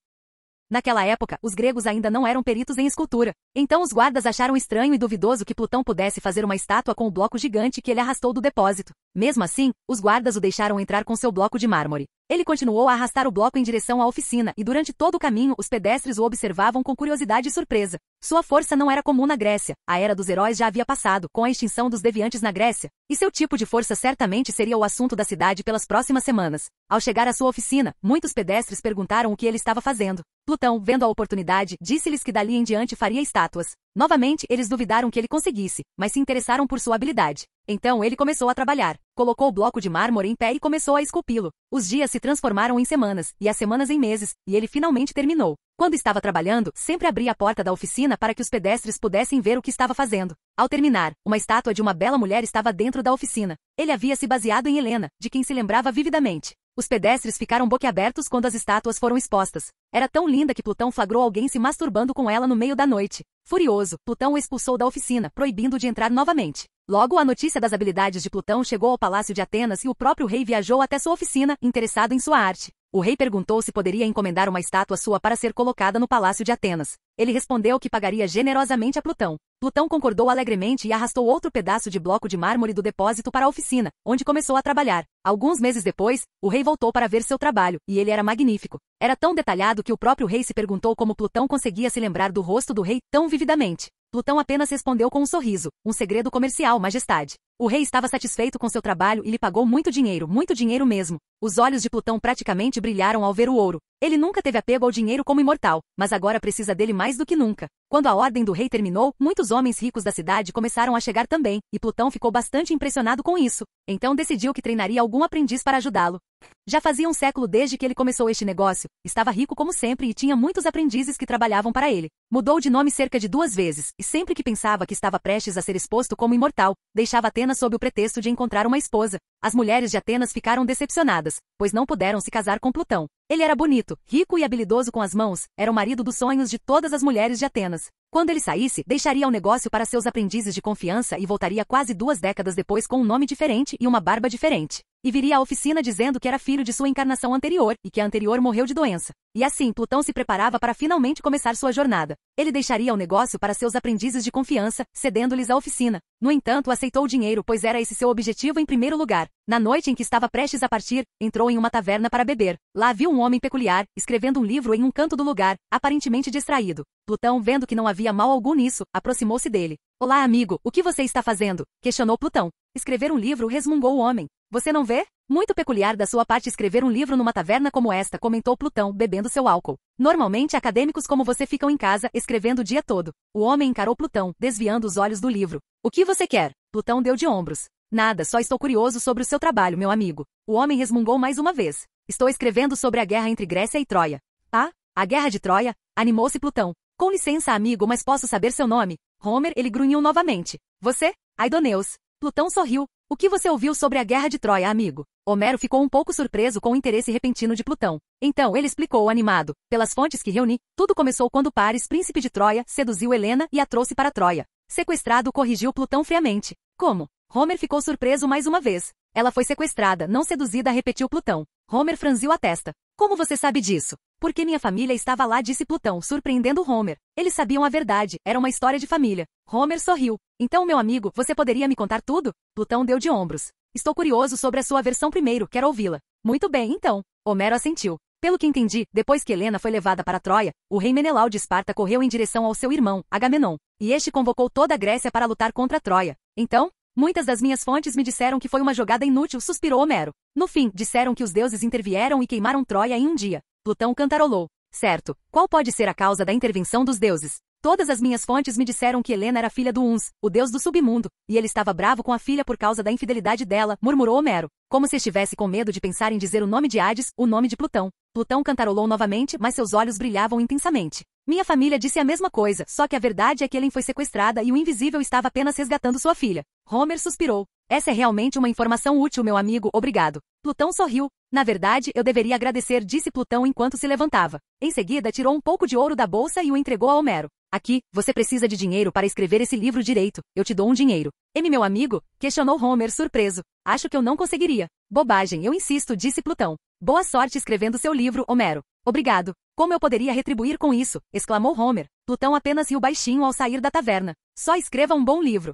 Naquela época, os gregos ainda não eram peritos em escultura. Então os guardas acharam estranho e duvidoso que Plutão pudesse fazer uma estátua com o bloco gigante que ele arrastou do depósito. Mesmo assim, os guardas o deixaram entrar com seu bloco de mármore. Ele continuou a arrastar o bloco em direção à oficina e durante todo o caminho os pedestres o observavam com curiosidade e surpresa. Sua força não era comum na Grécia. A era dos heróis já havia passado, com a extinção dos deviantes na Grécia. E seu tipo de força certamente seria o assunto da cidade pelas próximas semanas. Ao chegar à sua oficina, muitos pedestres perguntaram o que ele estava fazendo. Plutão, vendo a oportunidade, disse-lhes que dali em diante faria estátuas. Novamente, eles duvidaram que ele conseguisse, mas se interessaram por sua habilidade. Então ele começou a trabalhar. Colocou o bloco de mármore em pé e começou a esculpi-lo. Os dias se transformaram em semanas, e as semanas em meses, e ele finalmente terminou. Quando estava trabalhando, sempre abria a porta da oficina para que os pedestres pudessem ver o que estava fazendo. Ao terminar, uma estátua de uma bela mulher estava dentro da oficina. Ele havia se baseado em Helena, de quem se lembrava vividamente. Os pedestres ficaram boquiabertos quando as estátuas foram expostas. Era tão linda que Plutão flagrou alguém se masturbando com ela no meio da noite. Furioso, Plutão o expulsou da oficina, proibindo de entrar novamente. Logo, a notícia das habilidades de Plutão chegou ao palácio de Atenas e o próprio rei viajou até sua oficina, interessado em sua arte. O rei perguntou se poderia encomendar uma estátua sua para ser colocada no palácio de Atenas. Ele respondeu que pagaria generosamente a Plutão. Plutão concordou alegremente e arrastou outro pedaço de bloco de mármore do depósito para a oficina, onde começou a trabalhar. Alguns meses depois, o rei voltou para ver seu trabalho, e ele era magnífico. Era tão detalhado que o próprio rei se perguntou como Plutão conseguia se lembrar do rosto do rei tão vividamente. Plutão apenas respondeu com um sorriso, um segredo comercial, majestade. O rei estava satisfeito com seu trabalho e lhe pagou muito dinheiro mesmo. Os olhos de Plutão praticamente brilharam ao ver o ouro. Ele nunca teve apego ao dinheiro como imortal, mas agora precisa dele mais do que nunca. Quando a ordem do rei terminou, muitos homens ricos da cidade começaram a chegar também, e Plutão ficou bastante impressionado com isso. Então decidiu que treinaria algum aprendiz para ajudá-lo. Já fazia um século desde que ele começou este negócio, estava rico como sempre e tinha muitos aprendizes que trabalhavam para ele. Mudou de nome cerca de 2 vezes, e sempre que pensava que estava prestes a ser exposto como imortal, deixava Atenas sob o pretexto de encontrar uma esposa. As mulheres de Atenas ficaram decepcionadas, pois não puderam se casar com Plutão. Ele era bonito, rico e habilidoso com as mãos, era o marido dos sonhos de todas as mulheres de Atenas. Quando ele saísse, deixaria o negócio para seus aprendizes de confiança e voltaria quase 2 décadas depois com um nome diferente e uma barba diferente. e viria à oficina dizendo que era filho de sua encarnação anterior e que a anterior morreu de doença. E assim, Plutão se preparava para finalmente começar sua jornada. Ele deixaria o negócio para seus aprendizes de confiança, cedendo-lhes a oficina. No entanto, aceitou o dinheiro, pois era esse seu objetivo em primeiro lugar. Na noite em que estava prestes a partir, entrou em uma taverna para beber. Lá viu um homem peculiar, escrevendo um livro em um canto do lugar, aparentemente distraído. Plutão, vendo que não havia mal algum nisso, aproximou-se dele. Olá, amigo, o que você está fazendo? Questionou Plutão. Escrever um livro, resmungou o homem. Você não vê? Muito peculiar da sua parte escrever um livro numa taverna como esta, comentou Plutão, bebendo seu álcool. Normalmente acadêmicos como você ficam em casa, escrevendo o dia todo. O homem encarou Plutão, desviando os olhos do livro. O que você quer? Plutão deu de ombros. Nada, só estou curioso sobre o seu trabalho, meu amigo. O homem resmungou mais uma vez. Estou escrevendo sobre a guerra entre Grécia e Troia. Ah, a guerra de Troia? Animou-se Plutão. Com licença, amigo, mas posso saber seu nome? Homer, ele grunhiu novamente. Você? Aidoneus. Plutão sorriu. O que você ouviu sobre a guerra de Troia, amigo? Homero ficou um pouco surpreso com o interesse repentino de Plutão. Então ele explicou animado. Pelas fontes que reuni, tudo começou quando Paris, príncipe de Troia, seduziu Helena e a trouxe para Troia. Sequestrado, corrigiu Plutão friamente. Como? Homer ficou surpreso mais uma vez. Ela foi sequestrada, não seduzida, repetiu Plutão. Homer franziu a testa. Como você sabe disso? Porque minha família estava lá, disse Plutão, surpreendendo Homer. Eles sabiam a verdade, era uma história de família. Homer sorriu. Então, meu amigo, você poderia me contar tudo? Plutão deu de ombros. Estou curioso sobre a sua versão primeiro, quero ouvi-la. Muito bem, então. Homero assentiu. Pelo que entendi, depois que Helena foi levada para Troia, o rei Menelau de Esparta correu em direção ao seu irmão, Agamenon, e este convocou toda a Grécia para lutar contra Troia. Então, muitas das minhas fontes me disseram que foi uma jogada inútil, suspirou Homero. No fim, disseram que os deuses intervieram e queimaram Troia em um dia. Plutão cantarolou. Certo. Qual pode ser a causa da intervenção dos deuses? Todas as minhas fontes me disseram que Helena era filha do Uns, o deus do submundo, e ele estava bravo com a filha por causa da infidelidade dela, murmurou Homero, como se estivesse com medo de pensar em dizer o nome de Hades, o nome de Plutão. Plutão cantarolou novamente, mas seus olhos brilhavam intensamente. Minha família disse a mesma coisa, só que a verdade é que Helen foi sequestrada e o invisível estava apenas resgatando sua filha. Homer suspirou. Essa é realmente uma informação útil, meu amigo, obrigado. Plutão sorriu. Na verdade, eu deveria agradecer, disse Plutão enquanto se levantava. Em seguida, tirou um pouco de ouro da bolsa e o entregou a Homero. Aqui, você precisa de dinheiro para escrever esse livro direito. Eu te dou um dinheiro. Meu amigo? Questionou Homer, surpreso. Acho que eu não conseguiria. Bobagem, eu insisto, disse Plutão. Boa sorte escrevendo seu livro, Homero. Obrigado. Como eu poderia retribuir com isso? Exclamou Homer. Plutão apenas riu baixinho ao sair da taverna. Só escreva um bom livro.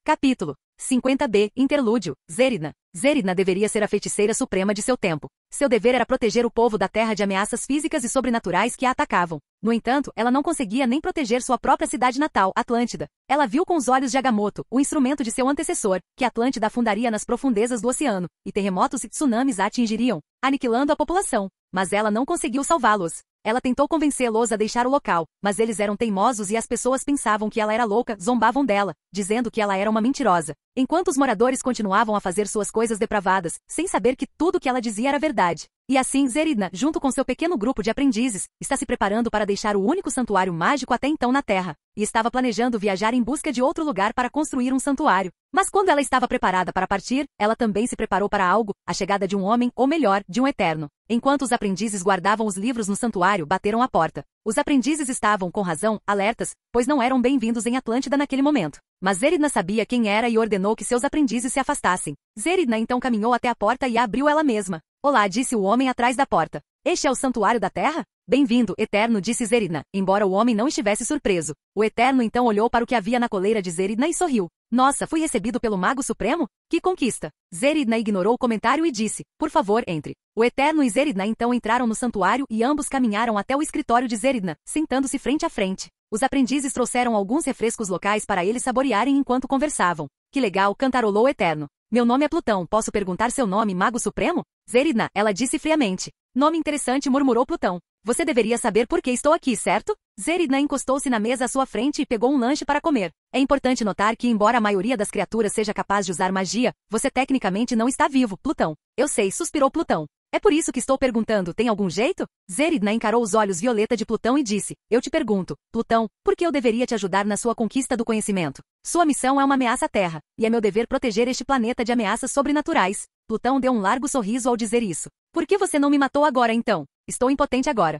Capítulo 50b, Interlúdio, Zéridna. Zéridna deveria ser a feiticeira suprema de seu tempo. Seu dever era proteger o povo da Terra de ameaças físicas e sobrenaturais que a atacavam. No entanto, ela não conseguia nem proteger sua própria cidade natal, Atlântida. Ela viu com os olhos de Agamotto, o instrumento de seu antecessor, que Atlântida afundaria nas profundezas do oceano, e terremotos e tsunamis a atingiriam, aniquilando a população. Mas ela não conseguiu salvá-los. Ela tentou convencê-los a deixar o local, mas eles eram teimosos e as pessoas pensavam que ela era louca, zombavam dela, dizendo que ela era uma mentirosa. Enquanto os moradores continuavam a fazer suas coisas depravadas, sem saber que tudo o que ela dizia era verdade. E assim Zéridna, junto com seu pequeno grupo de aprendizes, está se preparando para deixar o único santuário mágico até então na Terra, e estava planejando viajar em busca de outro lugar para construir um santuário. Mas quando ela estava preparada para partir, ela também se preparou para algo, a chegada de um homem, ou melhor, de um eterno. Enquanto os aprendizes guardavam os livros no santuário, bateram à porta. Os aprendizes estavam, com razão, alertas, pois não eram bem-vindos em Atlântida naquele momento. Mas Zéridna sabia quem era e ordenou que seus aprendizes se afastassem. Zéridna então caminhou até a porta e a abriu ela mesma. Olá, disse o homem atrás da porta. Este é o santuário da Terra? Bem-vindo, Eterno, disse Zéridna, embora o homem não estivesse surpreso. O Eterno então olhou para o que havia na coleira de Zéridna e sorriu. Nossa, fui recebido pelo Mago Supremo? Que conquista! Zéridna ignorou o comentário e disse, por favor, entre. O Eterno e Zéridna então entraram no santuário e ambos caminharam até o escritório de Zéridna, sentando-se frente a frente. Os aprendizes trouxeram alguns refrescos locais para eles saborearem enquanto conversavam. Que legal, cantarolou o Eterno. Meu nome é Plutão, posso perguntar seu nome, Mago Supremo? Zéridna, ela disse friamente. Nome interessante, murmurou Plutão. Você deveria saber por que estou aqui, certo? Zéridna encostou-se na mesa à sua frente e pegou um lanche para comer. É importante notar que, embora a maioria das criaturas seja capaz de usar magia, você tecnicamente não está vivo, Plutão. Eu sei, suspirou Plutão. É por isso que estou perguntando, tem algum jeito? Zéridna encarou os olhos violeta de Plutão e disse, eu te pergunto, Plutão, por que eu deveria te ajudar na sua conquista do conhecimento? Sua missão é uma ameaça à Terra, e é meu dever proteger este planeta de ameaças sobrenaturais. Plutão deu um largo sorriso ao dizer isso. Por que você não me matou agora então? Estou impotente agora.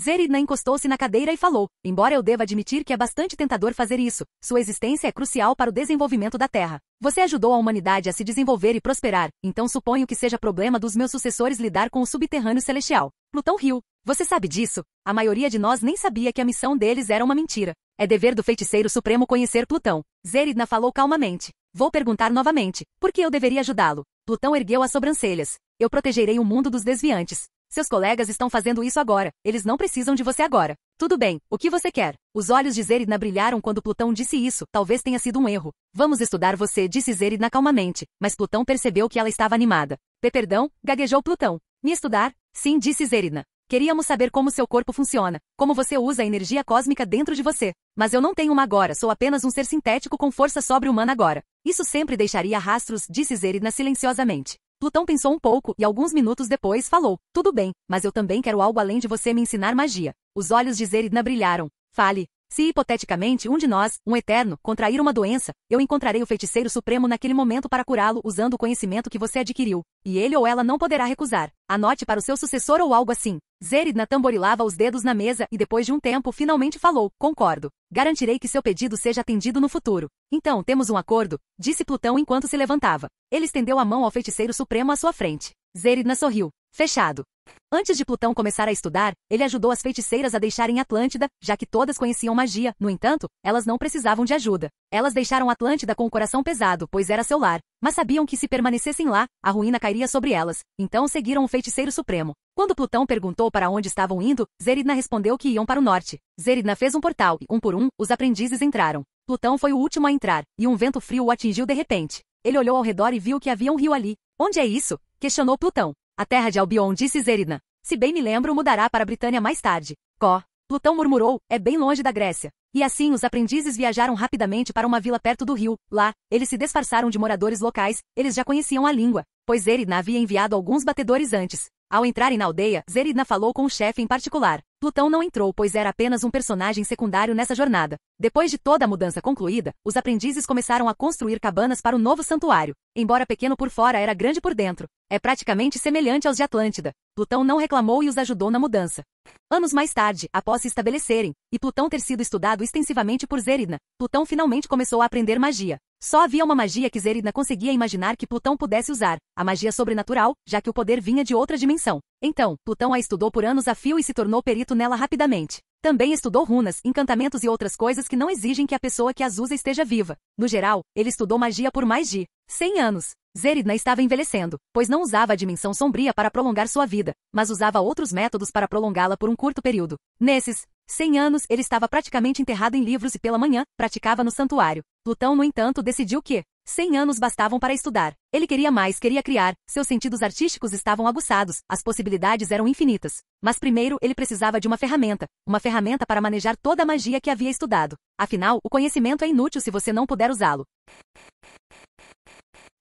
Zeridna encostou-se na cadeira e falou, embora eu deva admitir que é bastante tentador fazer isso, sua existência é crucial para o desenvolvimento da Terra. Você ajudou a humanidade a se desenvolver e prosperar, então suponho que seja problema dos meus sucessores lidar com o subterrâneo celestial. Plutão riu. Você sabe disso? A maioria de nós nem sabia que a missão deles era uma mentira. É dever do feiticeiro supremo conhecer Plutão. Zeridna falou calmamente. Vou perguntar novamente, por que eu deveria ajudá-lo? Plutão ergueu as sobrancelhas. Eu protegerei o mundo dos desviantes. Seus colegas estão fazendo isso agora. Eles não precisam de você agora. Tudo bem, o que você quer? Os olhos de Zeridna brilharam quando Plutão disse isso. Talvez tenha sido um erro. Vamos estudar você, disse Zeridna calmamente. Mas Plutão percebeu que ela estava animada. Perdão, gaguejou Plutão. Me estudar? Sim, disse Zeridna. Queríamos saber como seu corpo funciona, como você usa a energia cósmica dentro de você. Mas eu não tenho uma agora, sou apenas um ser sintético com força sobre-humana agora. Isso sempre deixaria rastros, disse Zeridna silenciosamente. Plutão pensou um pouco e alguns minutos depois falou, tudo bem, mas eu também quero algo além de você me ensinar magia. Os olhos de Zeridna brilharam. Fale. Se hipoteticamente um de nós, um eterno, contrair uma doença, eu encontrarei o feiticeiro supremo naquele momento para curá-lo usando o conhecimento que você adquiriu. E ele ou ela não poderá recusar. Anote para o seu sucessor ou algo assim. Zeridna tamborilava os dedos na mesa e depois de um tempo finalmente falou, concordo. Garantirei que seu pedido seja atendido no futuro. Então, temos um acordo, disse Plutão enquanto se levantava. Ele estendeu a mão ao feiticeiro supremo à sua frente. Zeridna sorriu. Fechado. Antes de Plutão começar a estudar, ele ajudou as feiticeiras a deixarem Atlântida, já que todas conheciam magia, no entanto, elas não precisavam de ajuda. Elas deixaram Atlântida com o coração pesado, pois era seu lar, mas sabiam que se permanecessem lá, a ruína cairia sobre elas, então seguiram o feiticeiro supremo. Quando Plutão perguntou para onde estavam indo, Zeridna respondeu que iam para o norte. Zeridna fez um portal e, um por um, os aprendizes entraram. Plutão foi o último a entrar, e um vento frio o atingiu de repente. Ele olhou ao redor e viu que havia um rio ali. Onde é isso? Questionou Plutão. A terra de Albion, disse Zeridna. Se bem me lembro, mudará para a Britânia mais tarde. Plutão murmurou, é bem longe da Grécia. E assim os aprendizes viajaram rapidamente para uma vila perto do rio. Lá, eles se disfarçaram de moradores locais, eles já conheciam a língua, pois Zeridna havia enviado alguns batedores antes. Ao entrarem na aldeia, Zeridna falou com o chefe em particular. Plutão não entrou, pois era apenas um personagem secundário nessa jornada. Depois de toda a mudança concluída, os aprendizes começaram a construir cabanas para o novo santuário. Embora pequeno por fora, era grande por dentro. É praticamente semelhante aos de Atlântida. Plutão não reclamou e os ajudou na mudança. Anos mais tarde, após se estabelecerem, e Plutão ter sido estudado extensivamente por Zeridna, Plutão finalmente começou a aprender magia. Só havia uma magia que Zeridna conseguia imaginar que Plutão pudesse usar, a magia sobrenatural, já que o poder vinha de outra dimensão. Então, Plutão a estudou por anos a fio e se tornou perito nela rapidamente. Também estudou runas, encantamentos e outras coisas que não exigem que a pessoa que as usa esteja viva. No geral, ele estudou magia por mais de 100 anos. Zeridna estava envelhecendo, pois não usava a dimensão sombria para prolongar sua vida, mas usava outros métodos para prolongá-la por um curto período. Nesses 100 anos, ele estava praticamente enterrado em livros e pela manhã, praticava no santuário. Plutão, no entanto, decidiu que 100 anos bastavam para estudar. Ele queria mais, queria criar, seus sentidos artísticos estavam aguçados, as possibilidades eram infinitas. Mas primeiro ele precisava de uma ferramenta para manejar toda a magia que havia estudado. Afinal, o conhecimento é inútil se você não puder usá-lo.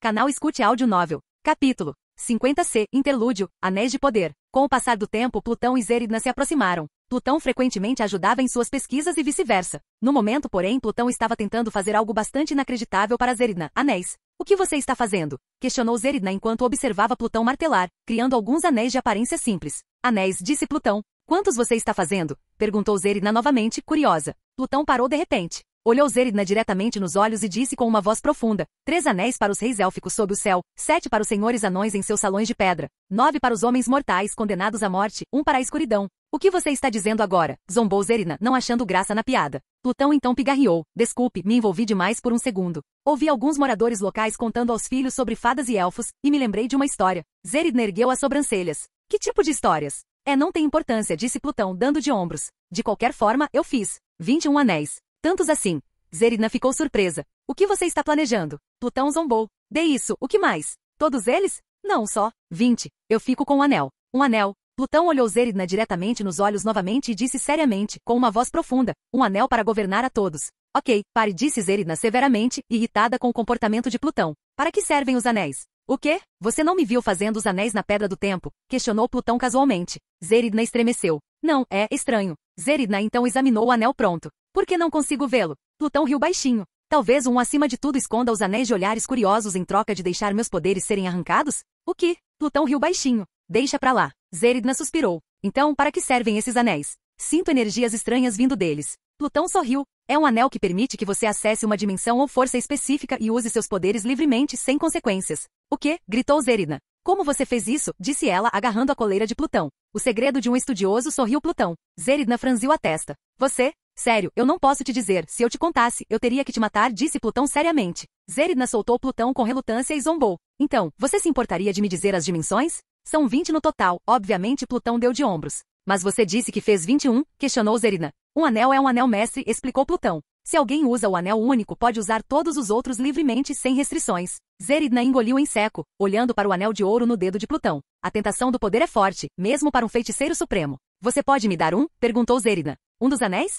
Canal Escute Áudio Novel. Capítulo 50C. Interlúdio. Anéis de Poder. Com o passar do tempo, Plutão e Zeridna se aproximaram. Plutão frequentemente ajudava em suas pesquisas e vice-versa. No momento, porém, Plutão estava tentando fazer algo bastante inacreditável para Zeridna. Anéis. O que você está fazendo? Questionou Zeridna enquanto observava Plutão martelar, criando alguns anéis de aparência simples. Anéis, disse Plutão. Quantos você está fazendo? Perguntou Zeridna novamente, curiosa. Plutão parou de repente. Olhou Zeridna diretamente nos olhos e disse com uma voz profunda. 3 anéis para os reis élficos sob o céu, 7 para os senhores anões em seus salões de pedra, 9 para os homens mortais condenados à morte, 1 para a escuridão. O que você está dizendo agora? Zombou Zeridna, não achando graça na piada. Plutão então pigarreou. Desculpe, me envolvi demais por um segundo. Ouvi alguns moradores locais contando aos filhos sobre fadas e elfos, e me lembrei de uma história. Zeridna ergueu as sobrancelhas. Que tipo de histórias? Não tem importância, disse Plutão, dando de ombros. De qualquer forma, eu fiz 21 anéis. Tantos assim. Zeridna ficou surpresa. O que você está planejando? Plutão zombou. Dê isso, o que mais? Todos eles? Não, só 20. Eu fico com um anel. Um anel. Plutão olhou Zeridna diretamente nos olhos novamente e disse seriamente, com uma voz profunda, um anel para governar a todos. Ok, pare, disse Zeridna severamente, irritada com o comportamento de Plutão. Para que servem os anéis? O quê? Você não me viu fazendo os anéis na Pedra do Tempo? Questionou Plutão casualmente. Zeridna estremeceu. Não, é estranho. Zeridna então examinou o anel pronto. Por que não consigo vê-lo? Plutão riu baixinho. Talvez um acima de tudo esconda os anéis de olhares curiosos em troca de deixar meus poderes serem arrancados? O que? Plutão riu baixinho. Deixa pra lá. Zeridna suspirou. Então, para que servem esses anéis? Sinto energias estranhas vindo deles. Plutão sorriu. É um anel que permite que você acesse uma dimensão ou força específica e use seus poderes livremente, sem consequências. O quê? Gritou Zeridna. Como você fez isso? Disse ela, agarrando a coleira de Plutão. O segredo de um estudioso, sorriu Plutão. Zeridna franziu a testa. Você? Sério, eu não posso te dizer. Se eu te contasse, eu teria que te matar, disse Plutão seriamente. Zeridna soltou Plutão com relutância e zombou. Então, você se importaria de me dizer as dimensões? São 20 no total. Obviamente Plutão deu de ombros. Mas você disse que fez 21, questionou Zeridna. Um anel é um anel mestre, explicou Plutão. Se alguém usa o anel único, pode usar todos os outros livremente, sem restrições. Zeridna engoliu em seco, olhando para o anel de ouro no dedo de Plutão. A tentação do poder é forte, mesmo para um feiticeiro supremo. Você pode me dar um? Perguntou Zeridna. Um dos anéis?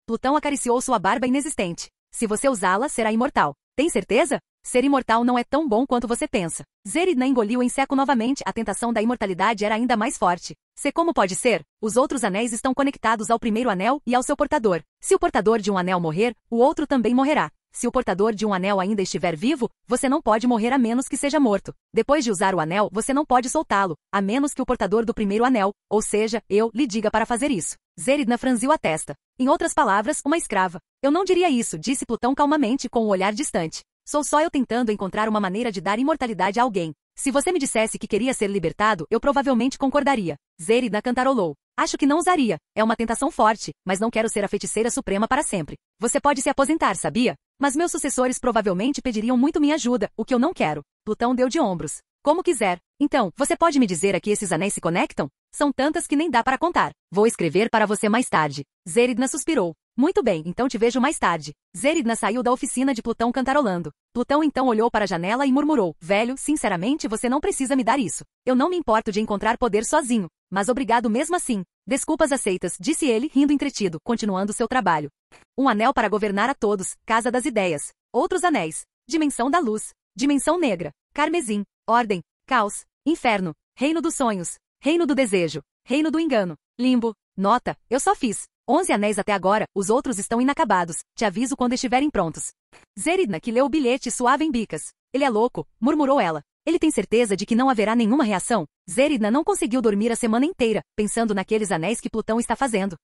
Plutão acariciou sua barba inexistente. Se você usá-la, será imortal. Tem certeza? Ser imortal não é tão bom quanto você pensa. Zeridna engoliu em seco novamente, a tentação da imortalidade era ainda mais forte. Como pode ser? Os outros anéis estão conectados ao primeiro anel e ao seu portador. Se o portador de um anel morrer, o outro também morrerá. Se o portador de um anel ainda estiver vivo, você não pode morrer a menos que seja morto. Depois de usar o anel, você não pode soltá-lo, a menos que o portador do primeiro anel, ou seja, eu, lhe diga para fazer isso. Zeridna franziu a testa. Em outras palavras, uma escrava. Eu não diria isso, disse Plutão calmamente com um olhar distante. Sou só eu tentando encontrar uma maneira de dar imortalidade a alguém. Se você me dissesse que queria ser libertado, eu provavelmente concordaria. Zeridna cantarolou. Acho que não usaria. É uma tentação forte, mas não quero ser a feiticeira suprema para sempre. Você pode se aposentar, sabia? Mas meus sucessores provavelmente pediriam muito minha ajuda, o que eu não quero. Plutão deu de ombros. Como quiser. Então, você pode me dizer a que esses anéis se conectam? São tantas que nem dá para contar. Vou escrever para você mais tarde. Zeridna suspirou. Muito bem, então te vejo mais tarde. Zeridna saiu da oficina de Plutão cantarolando. Plutão então olhou para a janela e murmurou. Velho, sinceramente você não precisa me dar isso. Eu não me importo de encontrar poder sozinho. Mas obrigado mesmo assim. Desculpas aceitas, disse ele, rindo entretido, continuando seu trabalho. Um anel para governar a todos, casa das ideias. Outros anéis. Dimensão da luz. Dimensão negra. Carmesim. Ordem. Caos. Inferno. Reino dos sonhos. Reino do desejo. Reino do engano. Limbo. Nota, eu só fiz 11 anéis até agora, os outros estão inacabados. Te aviso quando estiverem prontos. Zeridna, que leu o bilhete, suava em bicas. Ele é louco, murmurou ela. Ele tem certeza de que não haverá nenhuma reação? Zeridna não conseguiu dormir a semana inteira, pensando naqueles anéis que Plutão está fazendo.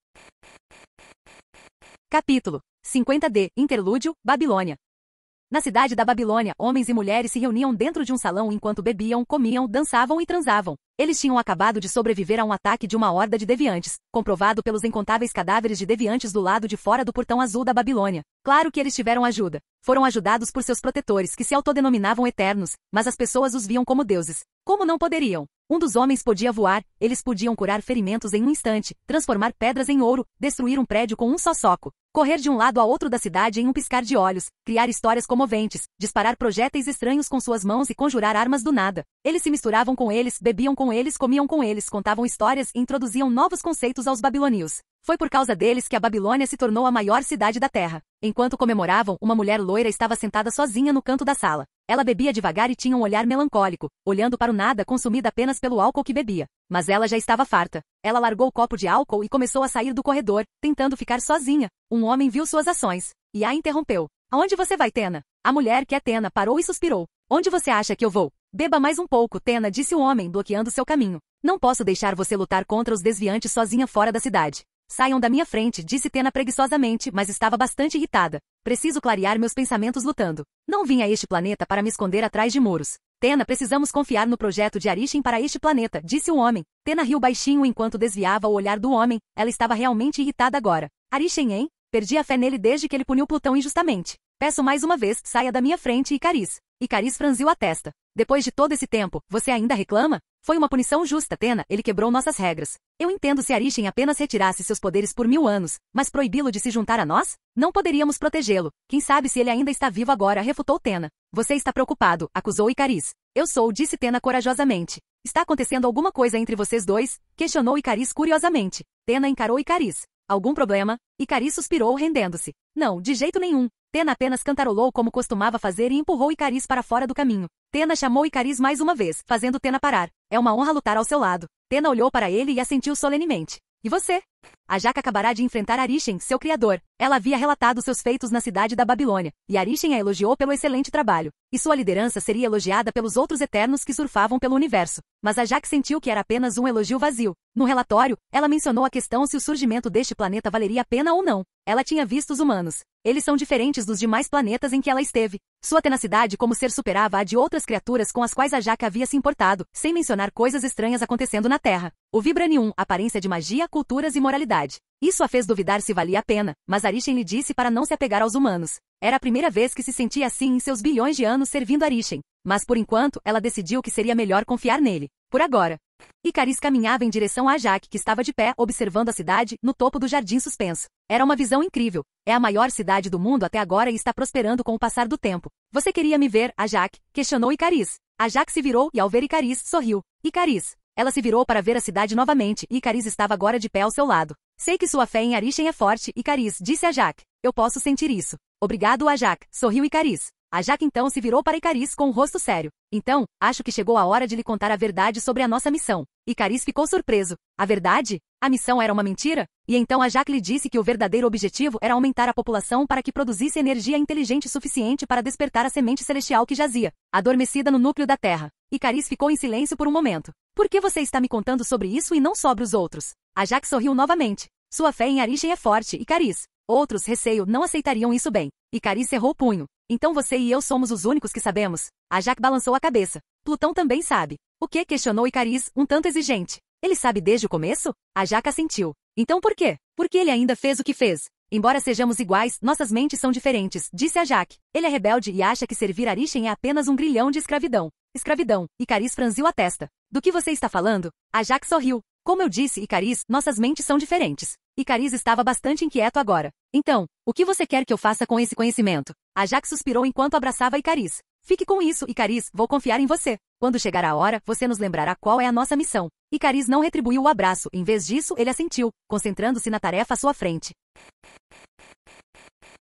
Capítulo 50D, Interlúdio, Babilônia. Na cidade da Babilônia, homens e mulheres se reuniam dentro de um salão enquanto bebiam, comiam, dançavam e transavam. Eles tinham acabado de sobreviver a um ataque de uma horda de deviantes, comprovado pelos incontáveis cadáveres de deviantes do lado de fora do portão azul da Babilônia. Claro que eles tiveram ajuda. Foram ajudados por seus protetores, que se autodenominavam eternos, mas as pessoas os viam como deuses. Como não poderiam? Um dos homens podia voar, eles podiam curar ferimentos em um instante, transformar pedras em ouro, destruir um prédio com um só soco, correr de um lado a outro da cidade em um piscar de olhos, criar histórias comoventes, disparar projéteis estranhos com suas mãos e conjurar armas do nada. Eles se misturavam com eles, bebiam com eles, comiam com eles, contavam histórias e introduziam novos conceitos aos babilônios. Foi por causa deles que a Babilônia se tornou a maior cidade da Terra. Enquanto comemoravam, uma mulher loira estava sentada sozinha no canto da sala. Ela bebia devagar e tinha um olhar melancólico, olhando para o nada, consumida apenas pelo álcool que bebia. Mas ela já estava farta. Ela largou o copo de álcool e começou a sair do corredor, tentando ficar sozinha. Um homem viu suas ações e a interrompeu. Aonde você vai, Tena? A mulher, que é Tena, parou e suspirou. Onde você acha que eu vou? Beba mais um pouco, Tena, disse o homem, bloqueando seu caminho. Não posso deixar você lutar contra os desviantes sozinha fora da cidade. Saiam da minha frente, disse Tena preguiçosamente, mas estava bastante irritada. Preciso clarear meus pensamentos lutando. Não vim a este planeta para me esconder atrás de muros. Tena, precisamos confiar no projeto de Arishem para este planeta, disse o homem. Tena riu baixinho enquanto desviava o olhar do homem. Ela estava realmente irritada agora. Arishem, hein? Perdi a fé nele desde que ele puniu Plutão injustamente. Peço mais uma vez, saia da minha frente, Icaris. Icaris franziu a testa. Depois de todo esse tempo, você ainda reclama? Foi uma punição justa, Tena, ele quebrou nossas regras. Eu entendo se Arishem apenas retirasse seus poderes por 1000 anos, mas proibi-lo de se juntar a nós? Não poderíamos protegê-lo. Quem sabe se ele ainda está vivo agora, refutou Tena. Você está preocupado, acusou Icaris. Eu sou, disse Tena corajosamente. Está acontecendo alguma coisa entre vocês dois? Questionou Icaris curiosamente. Tena encarou Icaris. Algum problema? Icaris suspirou, rendendo-se. Não, de jeito nenhum. Tena apenas cantarolou como costumava fazer e empurrou Icaris para fora do caminho. Tena chamou Icaris mais uma vez, fazendo Tena parar. É uma honra lutar ao seu lado. Tena olhou para ele e assentiu solenemente. E você? Ajax acabará de enfrentar Arishem, seu criador. Ela havia relatado seus feitos na cidade da Babilônia, e Arishem a elogiou pelo excelente trabalho. E sua liderança seria elogiada pelos outros Eternos que surfavam pelo universo. Mas Ajax sentiu que era apenas um elogio vazio. No relatório, ela mencionou a questão se o surgimento deste planeta valeria a pena ou não. Ela tinha visto os humanos. Eles são diferentes dos demais planetas em que ela esteve. Sua tenacidade como ser superava a de outras criaturas com as quais Ajax havia se importado, sem mencionar coisas estranhas acontecendo na Terra. O Vibranium, aparência de magia, culturas e moralidade. Isso a fez duvidar se valia a pena, mas Arishem lhe disse para não se apegar aos humanos. Era a primeira vez que se sentia assim em seus bilhões de anos servindo Arishem. Mas por enquanto, ela decidiu que seria melhor confiar nele. Por agora. Ikaris caminhava em direção a Ajax, que estava de pé, observando a cidade, no topo do jardim suspenso. Era uma visão incrível. É a maior cidade do mundo até agora e está prosperando com o passar do tempo. Você queria me ver, Ajax? Questionou Ikaris. Ajax se virou e ao ver Ikaris, sorriu. Ikaris. Ela se virou para ver a cidade novamente e Ikaris estava agora de pé ao seu lado. Sei que sua fé em Arishem é forte, Ikaris, disse Ajax. Eu posso sentir isso. Obrigado, Ajax, sorriu Ikaris. Ajax então se virou para Ikaris com um rosto sério. Então, acho que chegou a hora de lhe contar a verdade sobre a nossa missão. Ikaris ficou surpreso. A verdade? A missão era uma mentira? E então Ajax lhe disse que o verdadeiro objetivo era aumentar a população para que produzisse energia inteligente suficiente para despertar a semente celestial que jazia, adormecida no núcleo da Terra. Ikaris ficou em silêncio por um momento. Por que você está me contando sobre isso e não sobre os outros? Ajax sorriu novamente. Sua fé em Arishem é forte, Ikaris. Outros, receio, não aceitariam isso bem. Ikaris cerrou o punho. Então você e eu somos os únicos que sabemos. Ajax balançou a cabeça. Plutão também sabe. O que? Questionou Ikaris, um tanto exigente. Ele sabe desde o começo? Ajax assentiu. Então por quê? Porque ele ainda fez o que fez. Embora sejamos iguais, nossas mentes são diferentes, disse Ajax. Ele é rebelde e acha que servir Arishem é apenas um grilhão de escravidão. Escravidão. Ikaris franziu a testa. Do que você está falando? Ajax sorriu. Como eu disse, Ikaris, nossas mentes são diferentes. Ikaris estava bastante inquieto agora. Então, o que você quer que eu faça com esse conhecimento? Ajax suspirou enquanto abraçava Ikaris. Fique com isso, Ikaris, vou confiar em você. Quando chegar a hora, você nos lembrará qual é a nossa missão. Ikaris não retribuiu o abraço, em vez disso, ele assentiu, concentrando-se na tarefa à sua frente.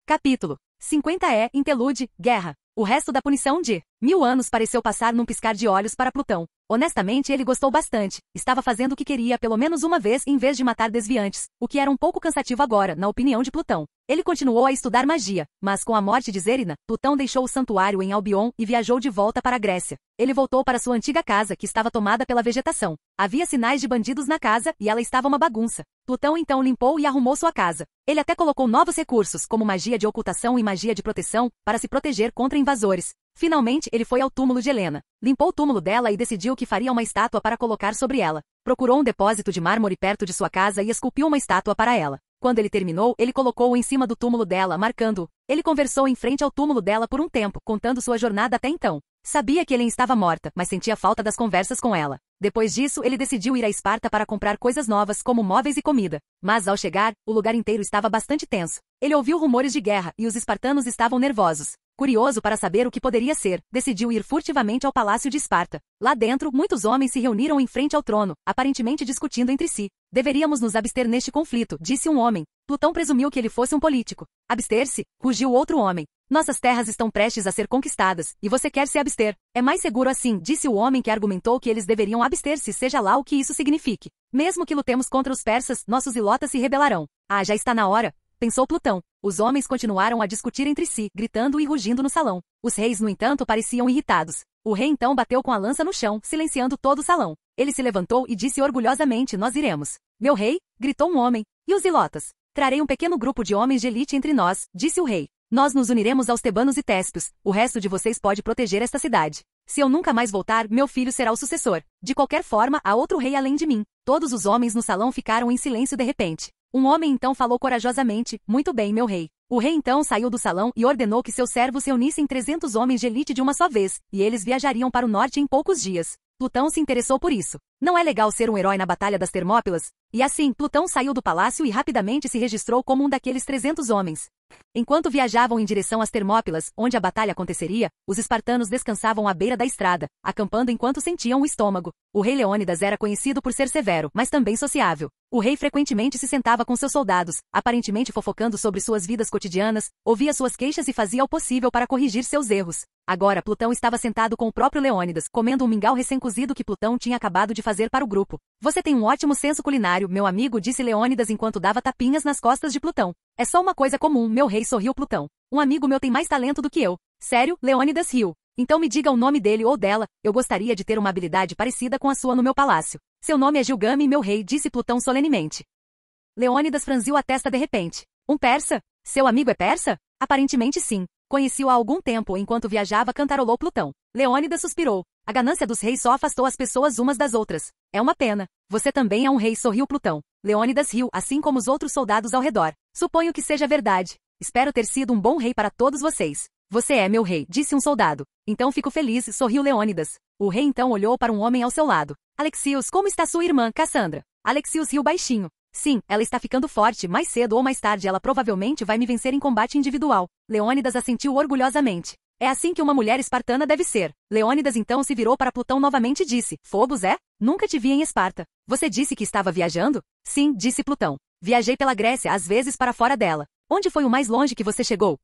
Capítulo 50 Interlude, Guerra. O resto da punição de 1000 anos pareceu passar num piscar de olhos para Plutão. Honestamente, ele gostou bastante. Estava fazendo o que queria pelo menos uma vez em vez de matar desviantes, o que era um pouco cansativo agora, na opinião de Plutão. Ele continuou a estudar magia, mas com a morte de Zerina, Plutão deixou o santuário em Albion e viajou de volta para a Grécia. Ele voltou para sua antiga casa, que estava tomada pela vegetação. Havia sinais de bandidos na casa e ela estava uma bagunça. Plutão então limpou e arrumou sua casa. Ele até colocou novos recursos, como magia de ocultação e magia de proteção, para se proteger contra invasores. Finalmente, ele foi ao túmulo de Helena. Limpou o túmulo dela e decidiu que faria uma estátua para colocar sobre ela. Procurou um depósito de mármore perto de sua casa e esculpiu uma estátua para ela. Quando ele terminou, ele colocou-o em cima do túmulo dela, marcando-o. Ele conversou em frente ao túmulo dela por um tempo, contando sua jornada até então. Sabia que Helen estava morta, mas sentia falta das conversas com ela. Depois disso, ele decidiu ir a Esparta para comprar coisas novas, como móveis e comida. Mas, ao chegar, o lugar inteiro estava bastante tenso. Ele ouviu rumores de guerra, e os espartanos estavam nervosos. Curioso para saber o que poderia ser, decidiu ir furtivamente ao palácio de Esparta. Lá dentro, muitos homens se reuniram em frente ao trono, aparentemente discutindo entre si. Deveríamos nos abster neste conflito, disse um homem. Plutão presumiu que ele fosse um político. Abster-se? Rugiu outro homem. Nossas terras estão prestes a ser conquistadas, e você quer se abster. É mais seguro assim, disse o homem que argumentou que eles deveriam abster-se, seja lá o que isso signifique. Mesmo que lutemos contra os persas, nossos ilotas se rebelarão. Ah, já está na hora, pensou Plutão. Os homens continuaram a discutir entre si, gritando e rugindo no salão. Os reis, no entanto, pareciam irritados. O rei então bateu com a lança no chão, silenciando todo o salão. Ele se levantou e disse orgulhosamente: nós iremos. Meu rei? Gritou um homem. E os ilotas? Trarei um pequeno grupo de homens de elite entre nós, disse o rei. Nós nos uniremos aos tebanos e téspios. O resto de vocês pode proteger esta cidade. Se eu nunca mais voltar, meu filho será o sucessor. De qualquer forma, há outro rei além de mim. Todos os homens no salão ficaram em silêncio de repente. Um homem então falou corajosamente: muito bem, meu rei. O rei então saiu do salão e ordenou que seus servos reunissem 300 homens de elite de uma só vez, e eles viajariam para o norte em poucos dias. Plutão se interessou por isso. Não é legal ser um herói na Batalha das Termópilas? E assim, Plutão saiu do palácio e rapidamente se registrou como um daqueles 300 homens. Enquanto viajavam em direção às Termópilas, onde a batalha aconteceria, os espartanos descansavam à beira da estrada, acampando enquanto sentiam o estômago. O rei Leônidas era conhecido por ser severo, mas também sociável. O rei frequentemente se sentava com seus soldados, aparentemente fofocando sobre suas vidas cotidianas, ouvia suas queixas e fazia o possível para corrigir seus erros. Agora Plutão estava sentado com o próprio Leônidas, comendo um mingau recém-cozido que Plutão tinha acabado de fazer para o grupo. Você tem um ótimo senso culinário, meu amigo, disse Leônidas enquanto dava tapinhas nas costas de Plutão. É só uma coisa comum, meu rei, sorriu Plutão. Um amigo meu tem mais talento do que eu. Sério? Leônidas riu. Então me diga o nome dele ou dela, eu gostaria de ter uma habilidade parecida com a sua no meu palácio. Seu nome é Gilgame, meu rei, disse Plutão solenemente. Leônidas franziu a testa de repente. Um persa? Seu amigo é persa? Aparentemente sim. Conheci-o há algum tempo, enquanto viajava, cantarolou Plutão. Leônidas suspirou. A ganância dos reis só afastou as pessoas umas das outras. É uma pena. Você também é um rei, sorriu Plutão. Leônidas riu, assim como os outros soldados ao redor. Suponho que seja verdade. Espero ter sido um bom rei para todos vocês. Você é meu rei, disse um soldado. Então fico feliz, sorriu Leônidas. O rei então olhou para um homem ao seu lado. Alexios, como está sua irmã, Cassandra? Alexios riu baixinho. Sim, ela está ficando forte, mais cedo ou mais tarde ela provavelmente vai me vencer em combate individual. Leônidas assentiu orgulhosamente. É assim que uma mulher espartana deve ser. Leônidas então se virou para Plutão novamente e disse, Fobos é? Nunca te vi em Esparta. Você disse que estava viajando? Sim, disse Plutão. Viajei pela Grécia, às vezes para fora dela. Onde foi o mais longe que você chegou?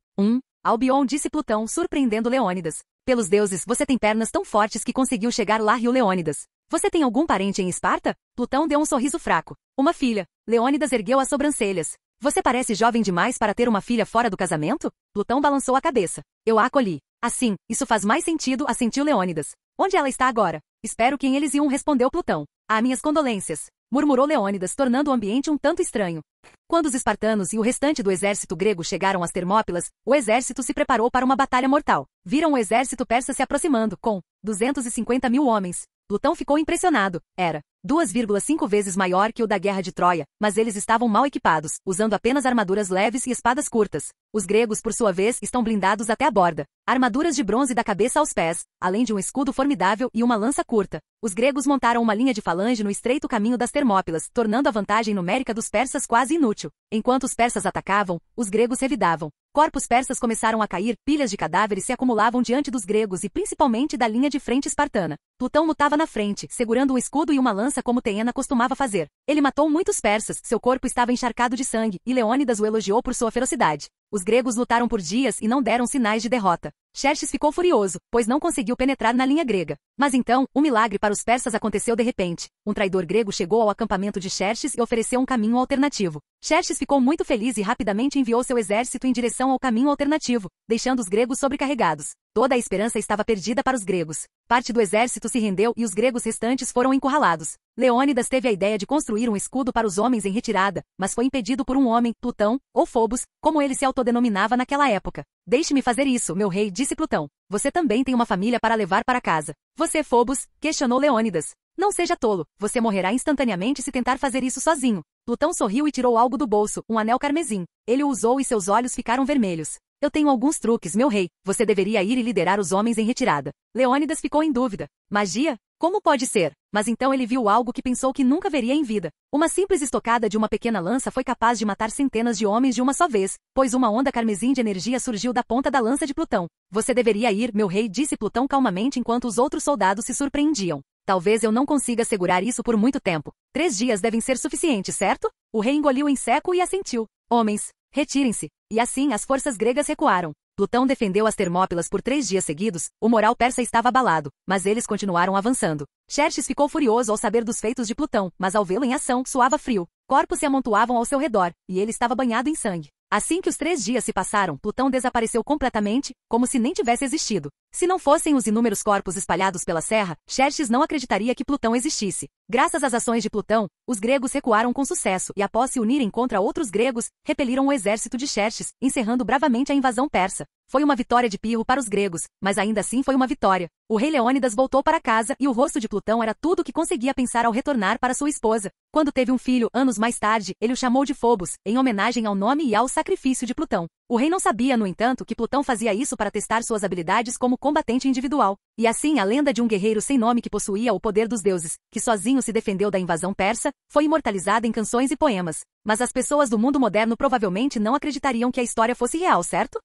Albion, disse Plutão, surpreendendo Leônidas. Pelos deuses, você tem pernas tão fortes que conseguiu chegar lá, riu Leônidas. Você tem algum parente em Esparta? Plutão deu um sorriso fraco. Uma filha. Leônidas ergueu as sobrancelhas. Você parece jovem demais para ter uma filha fora do casamento? Plutão balançou a cabeça. Eu a acolhi. Assim, isso faz mais sentido, assentiu Leônidas. Onde ela está agora? Espero que eles iam, respondeu Plutão. Ah, minhas condolências, murmurou Leônidas, tornando o ambiente um tanto estranho. Quando os espartanos e o restante do exército grego chegaram às Termópilas, o exército se preparou para uma batalha mortal. Viram o exército persa se aproximando, com 250.000 homens. Plutão ficou impressionado. Era 2,5 vezes maior que o da Guerra de Troia, mas eles estavam mal equipados, usando apenas armaduras leves e espadas curtas. Os gregos, por sua vez, estão blindados até a borda. Armaduras de bronze da cabeça aos pés, além de um escudo formidável e uma lança curta. Os gregos montaram uma linha de falange no estreito caminho das Termópilas, tornando a vantagem numérica dos persas quase inútil. Enquanto os persas atacavam, os gregos revidavam. Corpos persas começaram a cair, pilhas de cadáveres se acumulavam diante dos gregos e principalmente da linha de frente espartana. Plutão lutava na frente, segurando um escudo e uma lança como Teena costumava fazer. Ele matou muitos persas, seu corpo estava encharcado de sangue, e Leônidas o elogiou por sua ferocidade. Os gregos lutaram por dias e não deram sinais de derrota. Xerxes ficou furioso, pois não conseguiu penetrar na linha grega. Mas então, um milagre para os persas aconteceu de repente. Um traidor grego chegou ao acampamento de Xerxes e ofereceu um caminho alternativo. Xerxes ficou muito feliz e rapidamente enviou seu exército em direção ao caminho alternativo, deixando os gregos sobrecarregados. Toda a esperança estava perdida para os gregos. Parte do exército se rendeu e os gregos restantes foram encurralados. Leônidas teve a ideia de construir um escudo para os homens em retirada, mas foi impedido por um homem, Plutão, ou Fobos, como ele se autodenominava naquela época. Deixe-me fazer isso, meu rei, disse Plutão. Você também tem uma família para levar para casa. Você, Fobos, questionou Leônidas. Não seja tolo, você morrerá instantaneamente se tentar fazer isso sozinho. Plutão sorriu e tirou algo do bolso, um anel carmesim. Ele o usou e seus olhos ficaram vermelhos. Eu tenho alguns truques, meu rei. Você deveria ir e liderar os homens em retirada. Leônidas ficou em dúvida. Magia? Como pode ser? Mas então ele viu algo que pensou que nunca veria em vida. Uma simples estocada de uma pequena lança foi capaz de matar centenas de homens de uma só vez, pois uma onda carmesim de energia surgiu da ponta da lança de Plutão. Você deveria ir, meu rei, disse Plutão calmamente enquanto os outros soldados se surpreendiam. Talvez eu não consiga segurar isso por muito tempo. 3 dias devem ser suficientes, certo? O rei engoliu em seco e assentiu. Homens, retirem-se. E assim as forças gregas recuaram. Plutão defendeu as Termópilas por 3 dias seguidos, o moral persa estava abalado, mas eles continuaram avançando. Xerxes ficou furioso ao saber dos feitos de Plutão, mas ao vê-lo em ação, suava frio. Corpos se amontoavam ao seu redor, e ele estava banhado em sangue. Assim que os 3 dias se passaram, Plutão desapareceu completamente, como se nem tivesse existido. Se não fossem os inúmeros corpos espalhados pela serra, Xerxes não acreditaria que Plutão existisse. Graças às ações de Plutão, os gregos recuaram com sucesso e, após se unirem contra outros gregos, repeliram o exército de Xerxes, encerrando bravamente a invasão persa. Foi uma vitória de Pirro para os gregos, mas ainda assim foi uma vitória. O rei Leônidas voltou para casa e o rosto de Plutão era tudo o que conseguia pensar ao retornar para sua esposa. Quando teve um filho, anos mais tarde, ele o chamou de Fobos, em homenagem ao nome e ao sacrifício de Plutão. O rei não sabia, no entanto, que Plutão fazia isso para testar suas habilidades como combatente individual. E assim a lenda de um guerreiro sem nome que possuía o poder dos deuses, que sozinho se defendeu da invasão persa, foi imortalizada em canções e poemas. Mas as pessoas do mundo moderno provavelmente não acreditariam que a história fosse real, certo?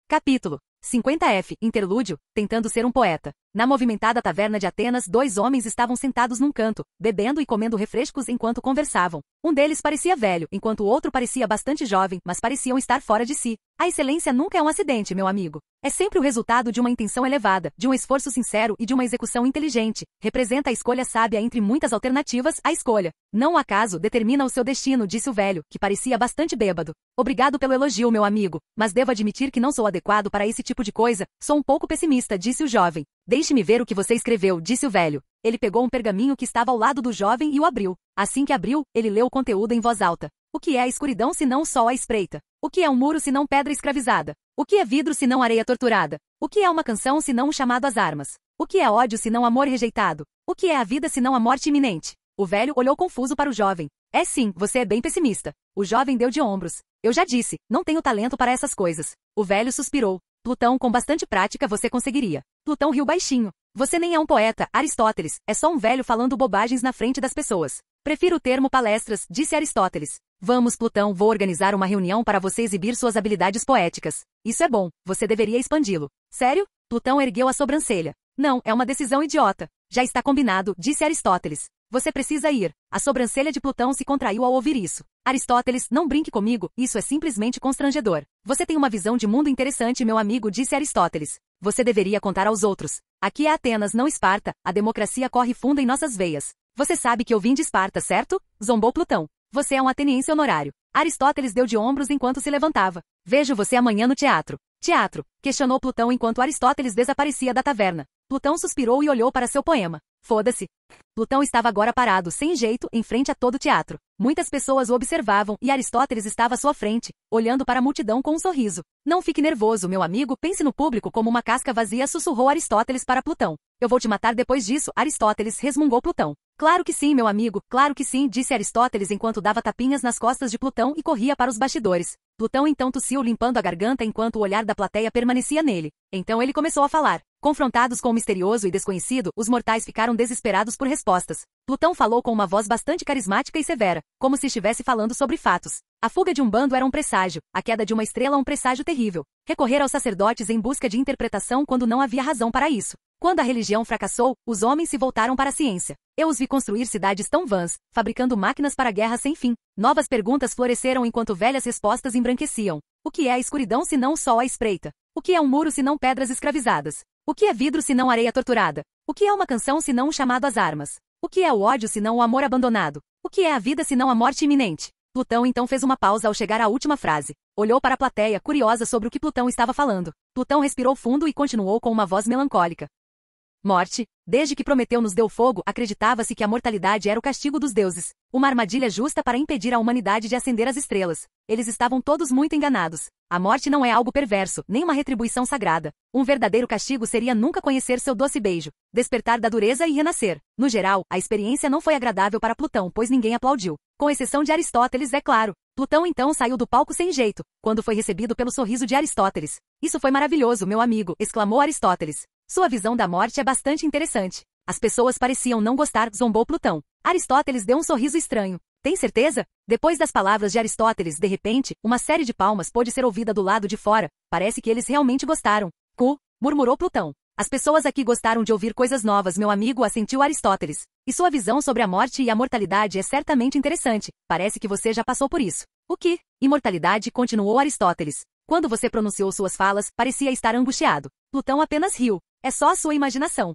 Capítulo 50F, Interlúdio, tentando ser um poeta. Na movimentada taverna de Atenas, 2 homens estavam sentados num canto, bebendo e comendo refrescos enquanto conversavam. Um deles parecia velho, enquanto o outro parecia bastante jovem, mas pareciam estar fora de si. A excelência nunca é um acidente, meu amigo. É sempre o resultado de uma intenção elevada, de um esforço sincero e de uma execução inteligente. Representa a escolha sábia entre muitas alternativas, a escolha. Não o acaso determina o seu destino, disse o velho, que parecia bastante bêbado. Obrigado pelo elogio, meu amigo, mas devo admitir que não sou adequado para esse tipo de coisa. Sou um pouco pessimista, disse o jovem. Deixe-me ver o que você escreveu, disse o velho. Ele pegou um pergaminho que estava ao lado do jovem e o abriu. Assim que abriu, ele leu o conteúdo em voz alta. O que é a escuridão se não sol à espreita? O que é um muro se não pedra escravizada? O que é vidro se não areia torturada? O que é uma canção se não um chamado às armas? O que é ódio se não amor rejeitado? O que é a vida se não a morte iminente? O velho olhou confuso para o jovem. É sim, você é bem pessimista. O jovem deu de ombros. Eu já disse, não tenho talento para essas coisas. O velho suspirou. Plutão, com bastante prática você conseguiria. Plutão riu baixinho. Você nem é um poeta, Aristóteles, é só um velho falando bobagens na frente das pessoas. Prefiro o termo palestras, disse Aristóteles. Vamos, Plutão, vou organizar uma reunião para você exibir suas habilidades poéticas. Isso é bom, você deveria expandi-lo. Sério? Plutão ergueu a sobrancelha. Não, é uma decisão idiota. Já está combinado, disse Aristóteles. Você precisa ir. A sobrancelha de Plutão se contraiu ao ouvir isso. Aristóteles, não brinque comigo, isso é simplesmente constrangedor. Você tem uma visão de mundo interessante, meu amigo, disse Aristóteles. Você deveria contar aos outros. Aqui é Atenas, não Esparta, a democracia corre fundo em nossas veias. Você sabe que eu vim de Esparta, certo? Zombou Plutão. Você é um ateniense honorário. Aristóteles deu de ombros enquanto se levantava. Vejo você amanhã no teatro. Teatro? Questionou Plutão enquanto Aristóteles desaparecia da taverna. Plutão suspirou e olhou para seu poema. Foda-se. Plutão estava agora parado, sem jeito, em frente a todo o teatro. Muitas pessoas o observavam e Aristóteles estava à sua frente, olhando para a multidão com um sorriso. Não fique nervoso, meu amigo, pense no público como uma casca vazia, sussurrou Aristóteles para Plutão. Eu vou te matar depois disso, Aristóteles, resmungou Plutão. Claro que sim, meu amigo, claro que sim, disse Aristóteles enquanto dava tapinhas nas costas de Plutão e corria para os bastidores. Plutão então tossiu limpando a garganta enquanto o olhar da plateia permanecia nele. Então ele começou a falar. Confrontados com o misterioso e desconhecido, os mortais ficaram desesperados por respostas. Plutão falou com uma voz bastante carismática e severa, como se estivesse falando sobre fatos. A fuga de um bando era um presságio, a queda de uma estrela um presságio terrível. Recorrer aos sacerdotes em busca de interpretação quando não havia razão para isso. Quando a religião fracassou, os homens se voltaram para a ciência. Eu os vi construir cidades tão vãs, fabricando máquinas para guerra sem fim. Novas perguntas floresceram enquanto velhas respostas embranqueciam. O que é a escuridão se não o sol à espreita? O que é um muro se não pedras escravizadas? O que é vidro se não areia torturada? O que é uma canção se não um chamado às armas? O que é o ódio se não o amor abandonado? O que é a vida se não a morte iminente? Plutão então fez uma pausa ao chegar à última frase. Olhou para a plateia, curiosa sobre o que Plutão estava falando. Plutão respirou fundo e continuou com uma voz melancólica. Morte. Desde que Prometeu nos deu fogo, acreditava-se que a mortalidade era o castigo dos deuses. Uma armadilha justa para impedir a humanidade de ascender às estrelas. Eles estavam todos muito enganados. A morte não é algo perverso, nem uma retribuição sagrada. Um verdadeiro castigo seria nunca conhecer seu doce beijo, despertar da dureza e renascer. No geral, a experiência não foi agradável para Plutão, pois ninguém aplaudiu. Com exceção de Aristóteles, é claro. Plutão então saiu do palco sem jeito, quando foi recebido pelo sorriso de Aristóteles. Isso foi maravilhoso, meu amigo, exclamou Aristóteles. Sua visão da morte é bastante interessante. As pessoas pareciam não gostar, zombou Plutão. Aristóteles deu um sorriso estranho. Tem certeza? Depois das palavras de Aristóteles, de repente, uma série de palmas pôde ser ouvida do lado de fora. Parece que eles realmente gostaram. Murmurou Plutão. As pessoas aqui gostaram de ouvir coisas novas, meu amigo, assentiu Aristóteles. E sua visão sobre a morte e a mortalidade é certamente interessante. Parece que você já passou por isso. O que? Imortalidade, continuou Aristóteles. Quando você pronunciou suas falas, parecia estar angustiado. Plutão apenas riu. É só a sua imaginação.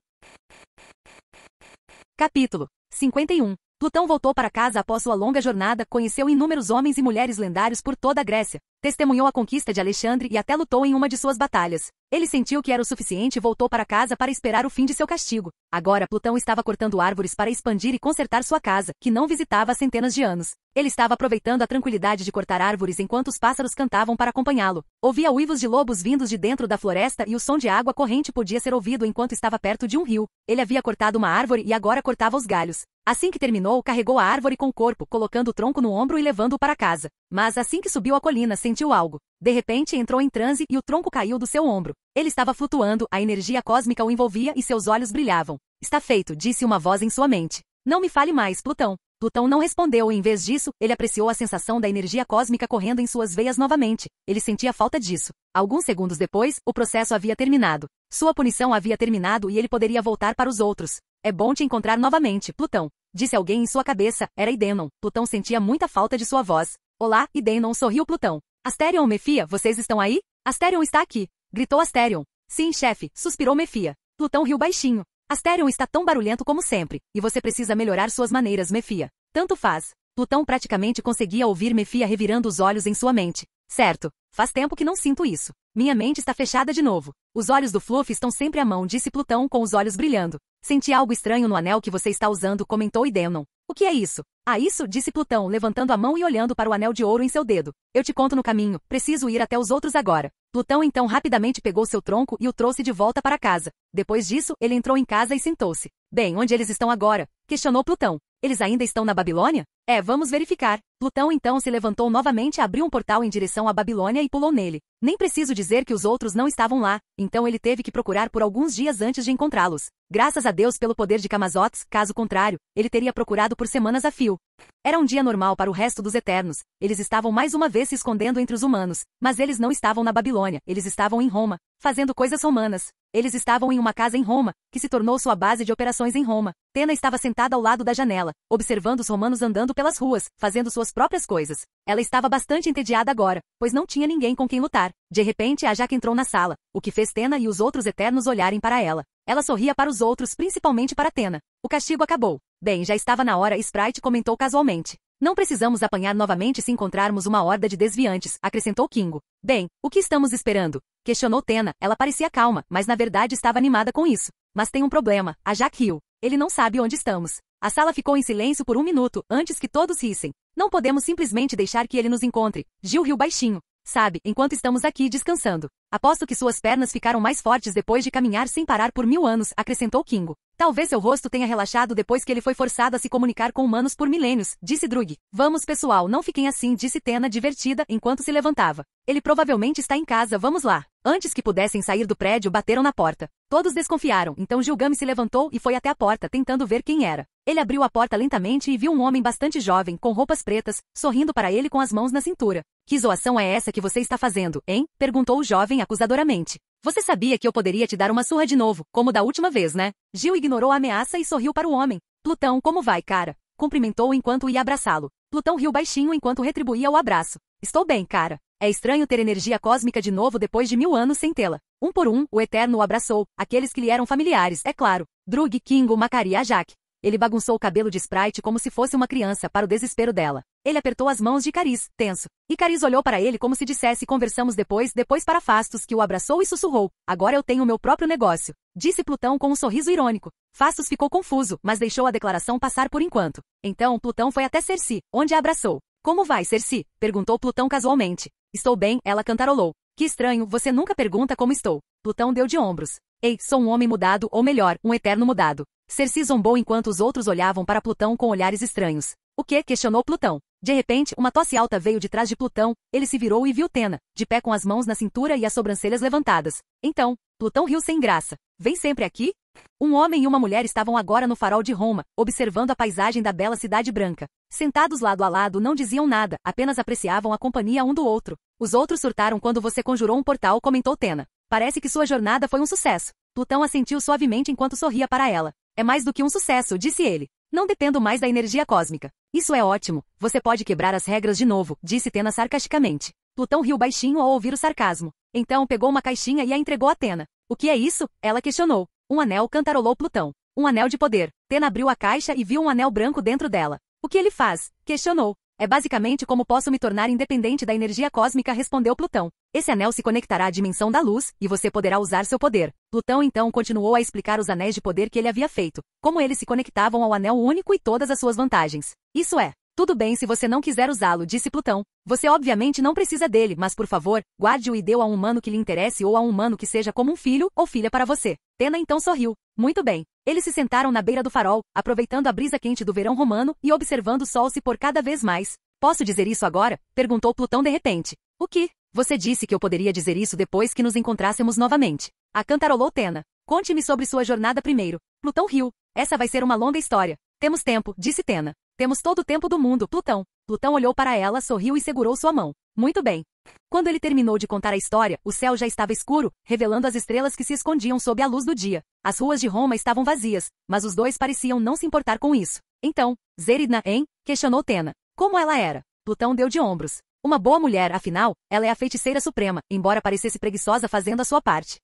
Capítulo 51. Plutão voltou para casa após sua longa jornada, conheceu inúmeros homens e mulheres lendários por toda a Grécia, testemunhou a conquista de Alexandre e até lutou em uma de suas batalhas. Ele sentiu que era o suficiente e voltou para casa para esperar o fim de seu castigo. Agora Plutão estava cortando árvores para expandir e consertar sua casa, que não visitava há centenas de anos. Ele estava aproveitando a tranquilidade de cortar árvores enquanto os pássaros cantavam para acompanhá-lo. Ouvia uivos de lobos vindos de dentro da floresta e o som de água corrente podia ser ouvido enquanto estava perto de um rio. Ele havia cortado uma árvore e agora cortava os galhos. Assim que terminou, carregou a árvore com o corpo, colocando o tronco no ombro e levando-o para casa. Mas assim que subiu a colina, sentiu algo. De repente entrou em transe e o tronco caiu do seu ombro. Ele estava flutuando, a energia cósmica o envolvia e seus olhos brilhavam. Está feito, disse uma voz em sua mente. Não me fale mais, Plutão. Plutão não respondeu e, em vez disso, ele apreciou a sensação da energia cósmica correndo em suas veias novamente. Ele sentia falta disso. Alguns segundos depois, o processo havia terminado. Sua punição havia terminado e ele poderia voltar para os outros. É bom te encontrar novamente, Plutão. Disse alguém em sua cabeça. Era Idenon. Plutão sentia muita falta de sua voz. Olá, Idenon, sorriu Plutão. Asterion, Mefia, vocês estão aí? Asterion está aqui. Gritou Asterion. Sim, chefe, suspirou Mefia. Plutão riu baixinho. Asterion está tão barulhento como sempre, e você precisa melhorar suas maneiras, Mefia. Tanto faz. Plutão praticamente conseguia ouvir Mefia revirando os olhos em sua mente. Certo, faz tempo que não sinto isso. Minha mente está fechada de novo. Os olhos do Fluff estão sempre à mão, disse Plutão com os olhos brilhando. Senti algo estranho no anel que você está usando, comentou Idenon. O que é isso? Ah, isso, disse Plutão, levantando a mão e olhando para o anel de ouro em seu dedo. Eu te conto no caminho, preciso ir até os outros agora. Plutão então rapidamente pegou seu tronco e o trouxe de volta para casa. Depois disso, ele entrou em casa e sentou-se. Bem, onde eles estão agora? Questionou Plutão. Eles ainda estão na Babilônia? Vamos verificar. Plutão então se levantou novamente, abriu um portal em direção à Babilônia e pulou nele. Nem preciso dizer que os outros não estavam lá, então ele teve que procurar por alguns dias antes de encontrá-los. Graças a Deus pelo poder de Camazotes, caso contrário, ele teria procurado por semanas a fio. Era um dia normal para o resto dos Eternos. Eles estavam mais uma vez se escondendo entre os humanos, mas eles não estavam na Babilônia, eles estavam em Roma, fazendo coisas romanas. Eles estavam em uma casa em Roma, que se tornou sua base de operações em Roma. Tena estava sentada ao lado da janela, observando os romanos andando pelas ruas, fazendo suas próprias coisas. Ela estava bastante entediada agora, pois não tinha ninguém com quem lutar. De repente, a Jaque entrou na sala, o que fez Tena e os outros Eternos olharem para ela. Ela sorria para os outros, principalmente para Tena. O castigo acabou. Bem, já estava na hora, Sprite comentou casualmente. Não precisamos apanhar novamente se encontrarmos uma horda de desviantes, acrescentou Kingo. Bem, o que estamos esperando? Questionou Tena. Ela parecia calma, mas na verdade estava animada com isso. Mas tem um problema, a Jaque riu. Ele não sabe onde estamos. A sala ficou em silêncio por um minuto, antes que todos rissem. Não podemos simplesmente deixar que ele nos encontre. Gil riu baixinho. Sabe, enquanto estamos aqui descansando. Aposto que suas pernas ficaram mais fortes depois de caminhar sem parar por 1000 anos, acrescentou Kingo. Talvez seu rosto tenha relaxado depois que ele foi forçado a se comunicar com humanos por milênios, disse Drug. Vamos pessoal, não fiquem assim, disse Tena divertida enquanto se levantava. Ele provavelmente está em casa, vamos lá. Antes que pudessem sair do prédio, bateram na porta. Todos desconfiaram, então Gilgame se levantou e foi até a porta, tentando ver quem era. Ele abriu a porta lentamente e viu um homem bastante jovem, com roupas pretas, sorrindo para ele com as mãos na cintura. Que zoação é essa que você está fazendo, hein? Perguntou o jovem acusadoramente. Você sabia que eu poderia te dar uma surra de novo, como da última vez, né? Gil ignorou a ameaça e sorriu para o homem. Plutão, como vai, cara? Cumprimentou enquanto ia abraçá-lo. Plutão riu baixinho enquanto retribuía o abraço. Estou bem, cara. É estranho ter energia cósmica de novo depois de 1000 anos sem tê-la. Um por um, o Eterno o abraçou, aqueles que lhe eram familiares, é claro. Drug, Kingo, Macari e a Jaque. Ele bagunçou o cabelo de Sprite como se fosse uma criança, para o desespero dela. Ele apertou as mãos de Cariz, tenso. E Cariz olhou para ele como se dissesse conversamos depois para Fastos, que o abraçou e sussurrou. Agora eu tenho meu próprio negócio. Disse Plutão com um sorriso irônico. Fastos ficou confuso, mas deixou a declaração passar por enquanto. Então Plutão foi até Cersei, onde a abraçou. Como vai, Cersei? Perguntou Plutão casualmente. Estou bem, ela cantarolou. Que estranho, você nunca pergunta como estou. Plutão deu de ombros. Ei, sou um homem mudado, ou melhor, um eterno mudado. Cersei zombou enquanto os outros olhavam para Plutão com olhares estranhos. O que? Questionou Plutão. De repente, uma tosse alta veio de trás de Plutão, ele se virou e viu Tena, de pé com as mãos na cintura e as sobrancelhas levantadas. Então, Plutão riu sem graça. Vem sempre aqui? Um homem e uma mulher estavam agora no farol de Roma, observando a paisagem da bela cidade branca. Sentados lado a lado não diziam nada, apenas apreciavam a companhia um do outro. Os outros surtaram quando você conjurou um portal, comentou Tena. Parece que sua jornada foi um sucesso. Plutão assentiu suavemente enquanto sorria para ela. É mais do que um sucesso, disse ele. Não dependo mais da energia cósmica. Isso é ótimo. Você pode quebrar as regras de novo, disse Tena sarcasticamente. Plutão riu baixinho ao ouvir o sarcasmo. Então pegou uma caixinha e a entregou a Tena. O que é isso? Ela questionou. Um anel, cantarolou Plutão. Um anel de poder. Tena abriu a caixa e viu um anel branco dentro dela. O que ele faz? Questionou. É basicamente como posso me tornar independente da energia cósmica, respondeu Plutão. Esse anel se conectará à dimensão da luz, e você poderá usar seu poder. Plutão então continuou a explicar os anéis de poder que ele havia feito, como eles se conectavam ao anel único e todas as suas vantagens. Isso é. Tudo bem se você não quiser usá-lo, disse Plutão. Você obviamente não precisa dele, mas por favor, guarde-o e dê-o a um humano que lhe interesse ou a um humano que seja como um filho ou filha para você. Tena então sorriu. Muito bem. Eles se sentaram na beira do farol, aproveitando a brisa quente do verão romano e observando o sol se pôr cada vez mais. Posso dizer isso agora? Perguntou Plutão de repente. O que? Você disse que eu poderia dizer isso depois que nos encontrássemos novamente. Acantarolou Tena. Conte-me sobre sua jornada primeiro. Plutão riu. Essa vai ser uma longa história. Temos tempo, disse Tena. Temos todo o tempo do mundo, Plutão. Plutão olhou para ela, sorriu e segurou sua mão. Muito bem. Quando ele terminou de contar a história, o céu já estava escuro, revelando as estrelas que se escondiam sob a luz do dia. As ruas de Roma estavam vazias, mas os dois pareciam não se importar com isso. Então, Zeridna, hein? Questionou Tena. Como ela era? Plutão deu de ombros. Uma boa mulher, afinal, ela é a feiticeira suprema, embora parecesse preguiçosa fazendo a sua parte.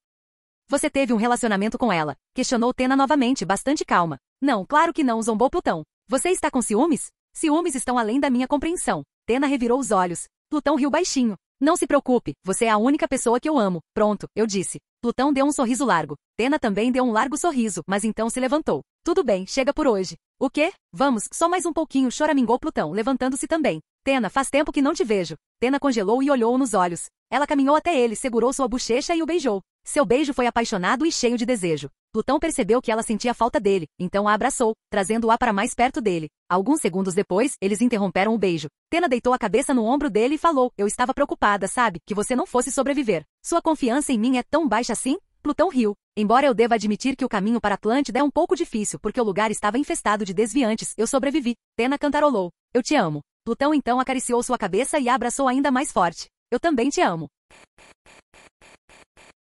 Você teve um relacionamento com ela? Questionou Tena novamente, bastante calma. Não, claro que não, zombou Plutão. Você está com ciúmes? Ciúmes estão além da minha compreensão. Tena revirou os olhos. Plutão riu baixinho. Não se preocupe, você é a única pessoa que eu amo. Pronto, eu disse. Plutão deu um sorriso largo. Tena também deu um largo sorriso, mas então se levantou. Tudo bem, chega por hoje. O quê? Vamos, só mais um pouquinho, choramingou Plutão, levantando-se também. Tena, faz tempo que não te vejo. Tena congelou e olhou-o nos olhos. Ela caminhou até ele, segurou sua bochecha e o beijou. Seu beijo foi apaixonado e cheio de desejo. Plutão percebeu que ela sentia falta dele, então a abraçou, trazendo-a para mais perto dele. Alguns segundos depois, eles interromperam o beijo. Tena deitou a cabeça no ombro dele e falou, eu estava preocupada, sabe, que você não fosse sobreviver. Sua confiança em mim é tão baixa assim? Plutão riu. Embora eu deva admitir que o caminho para Atlântida é um pouco difícil porque o lugar estava infestado de desviantes, eu sobrevivi. Tena cantarolou. Eu te amo. Plutão então acariciou sua cabeça e a abraçou ainda mais forte. Eu também te amo.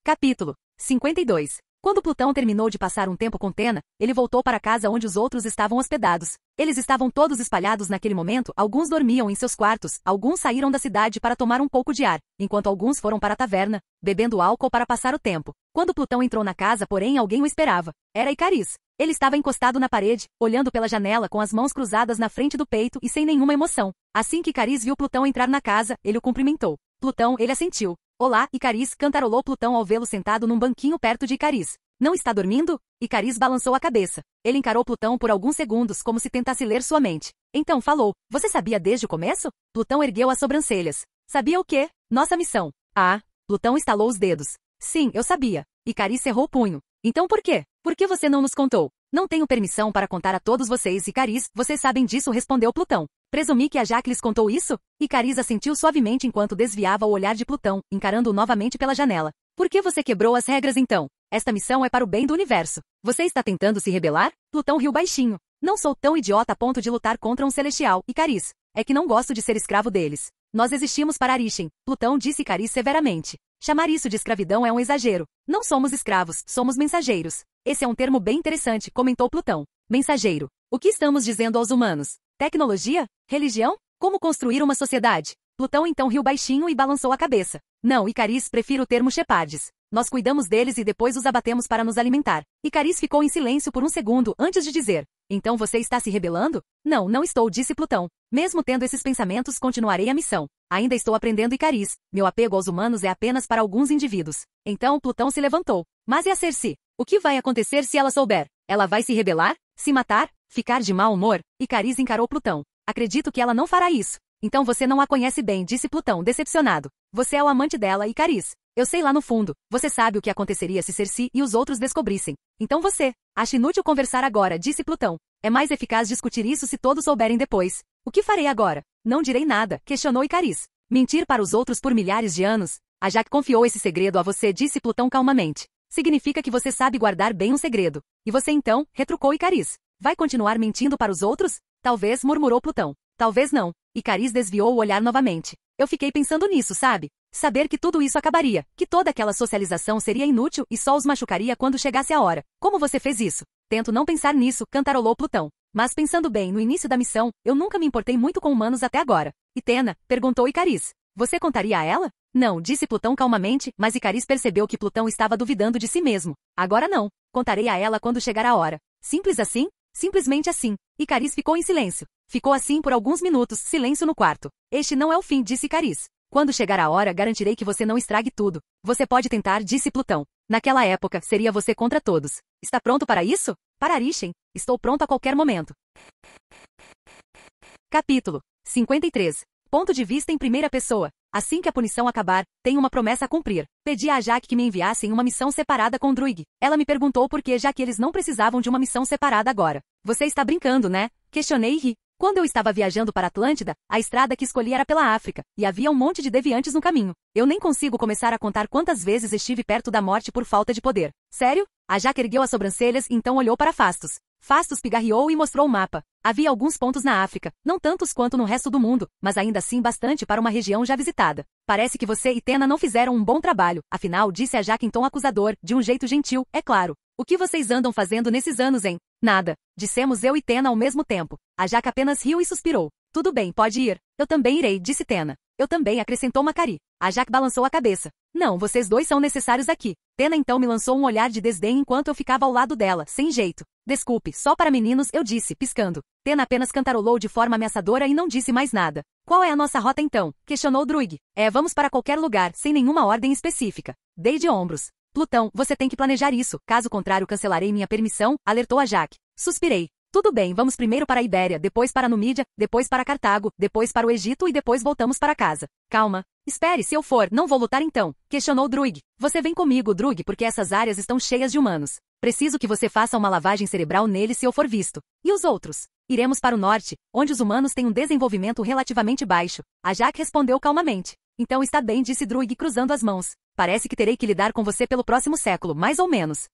Capítulo 52. Quando Plutão terminou de passar um tempo com Tena, ele voltou para a casa onde os outros estavam hospedados. Eles estavam todos espalhados naquele momento, alguns dormiam em seus quartos, alguns saíram da cidade para tomar um pouco de ar, enquanto alguns foram para a taverna, bebendo álcool para passar o tempo. Quando Plutão entrou na casa, porém, alguém o esperava. Era Icaris. Ele estava encostado na parede, olhando pela janela com as mãos cruzadas na frente do peito e sem nenhuma emoção. Assim que Icaris viu Plutão entrar na casa, ele o cumprimentou. Plutão, ele assentiu. Olá, Icaris, cantarolou Plutão ao vê-lo sentado num banquinho perto de Icaris. Não está dormindo? Icaris balançou a cabeça. Ele encarou Plutão por alguns segundos como se tentasse ler sua mente. Então falou, você sabia desde o começo? Plutão ergueu as sobrancelhas. Sabia o quê? Nossa missão. Ah, Plutão estalou os dedos. Sim, eu sabia. Icaris cerrou o punho. Então por quê? Por que você não nos contou? Não tenho permissão para contar a todos vocês, Icaris, vocês sabem disso, respondeu Plutão. Presumi que a Jaque lhes contou isso? Icaris assentiu suavemente enquanto desviava o olhar de Plutão, encarando-o novamente pela janela. Por que você quebrou as regras então? Esta missão é para o bem do universo. Você está tentando se rebelar? Plutão riu baixinho. Não sou tão idiota a ponto de lutar contra um celestial, Icaris. É que não gosto de ser escravo deles. Nós existimos para Arishem, Plutão disse Icaris severamente. Chamar isso de escravidão é um exagero. Não somos escravos, somos mensageiros. Esse é um termo bem interessante, comentou Plutão. Mensageiro. O que estamos dizendo aos humanos? Tecnologia? Religião? Como construir uma sociedade? Plutão então riu baixinho e balançou a cabeça. Não, Icaris, prefiro o termo shepards. Nós cuidamos deles e depois os abatemos para nos alimentar. Icaris ficou em silêncio por um segundo antes de dizer. Então você está se rebelando? Não, não estou, disse Plutão. Mesmo tendo esses pensamentos, continuarei a missão. Ainda estou aprendendo Icaris. Meu apego aos humanos é apenas para alguns indivíduos. Então Plutão se levantou. Mas e a Cersei? O que vai acontecer se ela souber? Ela vai se rebelar? Se matar? Ficar de mau humor? Icaris encarou Plutão. Acredito que ela não fará isso. Então você não a conhece bem, disse Plutão, decepcionado. Você é o amante dela, Icaris. Eu sei lá no fundo. Você sabe o que aconteceria se Cersei e os outros descobrissem. Então você. Acha inútil conversar agora, disse Plutão. É mais eficaz discutir isso se todos souberem depois. O que farei agora? Não direi nada, questionou Icaris. Mentir para os outros por milhares de anos? A Jaque confiou esse segredo a você, disse Plutão calmamente. Significa que você sabe guardar bem um segredo. E você então, retrucou Icaris. Vai continuar mentindo para os outros? Talvez, murmurou Plutão. Talvez não. Icaris desviou o olhar novamente. Eu fiquei pensando nisso, sabe? Saber que tudo isso acabaria, que toda aquela socialização seria inútil e só os machucaria quando chegasse a hora. Como você fez isso? Tento não pensar nisso, cantarolou Plutão. Mas pensando bem, no início da missão, eu nunca me importei muito com humanos até agora. E Tena? Perguntou Icaris. Você contaria a ela? Não, disse Plutão calmamente, mas Icaris percebeu que Plutão estava duvidando de si mesmo. Agora não. Contarei a ela quando chegar a hora. Simples assim? Simplesmente assim. Icaris ficou em silêncio. Ficou assim por alguns minutos, silêncio no quarto. Este não é o fim, disse Icaris. Quando chegar a hora, garantirei que você não estrague tudo. Você pode tentar, disse Plutão. Naquela época, seria você contra todos. Está pronto para isso? Para Arishem. Estou pronto a qualquer momento. Capítulo 53. Ponto de vista em primeira pessoa. Assim que a punição acabar, tenho uma promessa a cumprir. Pedi a Jaque que me enviassem uma missão separada com Druig. Ela me perguntou por que já que eles não precisavam de uma missão separada agora. Você está brincando, né? Questionei e ri. Quando eu estava viajando para Atlântida, a estrada que escolhi era pela África, e havia um monte de deviantes no caminho. Eu nem consigo começar a contar quantas vezes estive perto da morte por falta de poder. Sério? A Jaque ergueu as sobrancelhas e então olhou para Fastos. Fastos pigarreou e mostrou o mapa. Havia alguns pontos na África, não tantos quanto no resto do mundo, mas ainda assim bastante para uma região já visitada. Parece que você e Tena não fizeram um bom trabalho, afinal, disse a Jaque em tom acusador, de um jeito gentil, é claro. O que vocês andam fazendo nesses anos, hein? Nada. Dissemos eu e Tena ao mesmo tempo. A Jaque apenas riu e suspirou. Tudo bem, pode ir. Eu também irei, disse Tena. Eu também, acrescentou Macari. A Jaque balançou a cabeça. Não, vocês dois são necessários aqui. Tena então me lançou um olhar de desdém enquanto eu ficava ao lado dela, sem jeito. Desculpe, só para meninos, eu disse, piscando. Tena apenas cantarolou de forma ameaçadora e não disse mais nada. Qual é a nossa rota então? Questionou Druig. Vamos para qualquer lugar, sem nenhuma ordem específica. Dei de ombros. Plutão, você tem que planejar isso, caso contrário cancelarei minha permissão, alertou a Jaque. Suspirei. Tudo bem, vamos primeiro para a Ibéria, depois para Numídia, depois para Cartago, depois para o Egito e depois voltamos para casa. Calma. Espere, se eu for, não vou lutar então, questionou Druig. Você vem comigo, Druig, porque essas áreas estão cheias de humanos. Preciso que você faça uma lavagem cerebral neles se eu for visto. E os outros? Iremos para o norte, onde os humanos têm um desenvolvimento relativamente baixo. A Jaque respondeu calmamente. Então está bem, disse Druig cruzando as mãos. Parece que terei que lidar com você pelo próximo século, mais ou menos.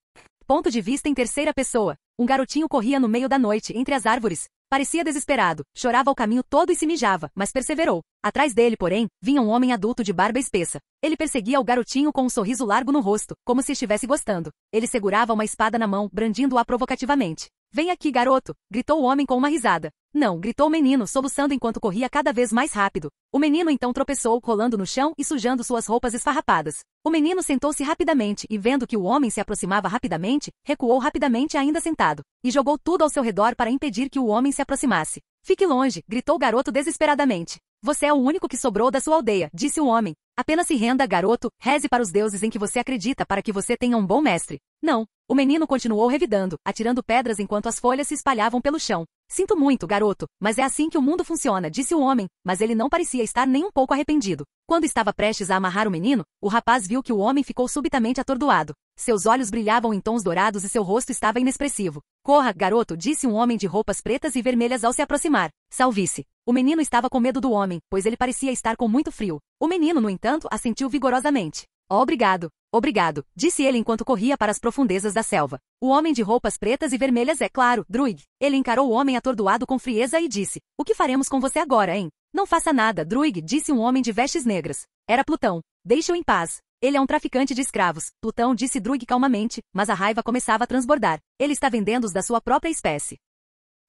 Ponto de vista em terceira pessoa. Um garotinho corria no meio da noite, entre as árvores. Parecia desesperado, chorava o caminho todo e se mijava, mas perseverou. Atrás dele, porém, vinha um homem adulto de barba espessa. Ele perseguia o garotinho com um sorriso largo no rosto, como se estivesse gostando. Ele segurava uma espada na mão, brandindo-a provocativamente. Vem aqui, garoto! Gritou o homem com uma risada. Não, gritou o menino, soluçando enquanto corria cada vez mais rápido. O menino então tropeçou, rolando no chão e sujando suas roupas esfarrapadas. O menino sentou-se rapidamente e, vendo que o homem se aproximava rapidamente, recuou rapidamente ainda sentado, e jogou tudo ao seu redor para impedir que o homem se aproximasse. Fique longe, gritou o garoto desesperadamente. Você é o único que sobrou da sua aldeia, disse o homem. Apenas se renda, garoto, reze para os deuses em que você acredita para que você tenha um bom mestre. Não. O menino continuou revidando, atirando pedras enquanto as folhas se espalhavam pelo chão. Sinto muito, garoto, mas é assim que o mundo funciona, disse o homem, mas ele não parecia estar nem um pouco arrependido. Quando estava prestes a amarrar o menino, o rapaz viu que o homem ficou subitamente atordoado. Seus olhos brilhavam em tons dourados e seu rosto estava inexpressivo. Corra, garoto, disse um homem de roupas pretas e vermelhas ao se aproximar. Salve-se. O menino estava com medo do homem, pois ele parecia estar com muito frio. O menino, no entanto, assentiu vigorosamente. Obrigado. Obrigado, disse ele enquanto corria para as profundezas da selva. O homem de roupas pretas e vermelhas é claro, Druig. Ele encarou o homem atordoado com frieza e disse, o que faremos com você agora, hein? Não faça nada, Druig, disse um homem de vestes negras. Era Plutão. Deixe-o em paz. Ele é um traficante de escravos. Plutão, disse Druig calmamente, mas a raiva começava a transbordar. Ele está vendendo os da sua própria espécie.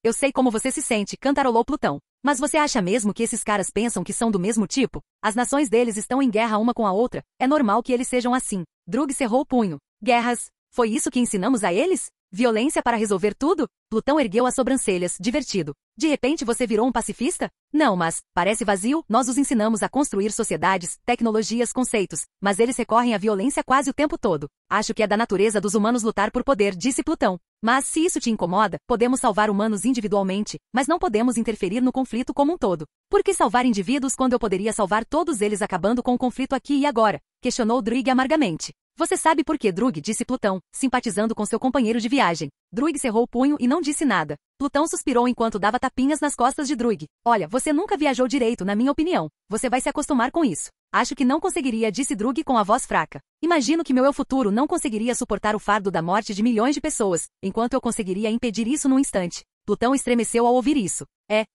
Eu sei como você se sente, cantarolou Plutão. Mas você acha mesmo que esses caras pensam que são do mesmo tipo? As nações deles estão em guerra uma com a outra. É normal que eles sejam assim. Druig cerrou o punho. Guerras? Foi isso que ensinamos a eles? Violência para resolver tudo? Plutão ergueu as sobrancelhas, divertido. De repente você virou um pacifista? Não, mas, parece vazio, nós os ensinamos a construir sociedades, tecnologias, conceitos, mas eles recorrem à violência quase o tempo todo. Acho que é da natureza dos humanos lutar por poder, disse Plutão. Mas, se isso te incomoda, podemos salvar humanos individualmente, mas não podemos interferir no conflito como um todo. Por que salvar indivíduos quando eu poderia salvar todos eles acabando com o conflito aqui e agora? Questionou Druig amargamente. Você sabe por que, Druig, disse Plutão, simpatizando com seu companheiro de viagem. Druig cerrou o punho e não disse nada. Plutão suspirou enquanto dava tapinhas nas costas de Druig. Olha, você nunca viajou direito, na minha opinião. Você vai se acostumar com isso. Acho que não conseguiria, disse Druig com a voz fraca. Imagino que meu eu futuro não conseguiria suportar o fardo da morte de milhões de pessoas, enquanto eu conseguiria impedir isso num instante. Plutão estremeceu ao ouvir isso.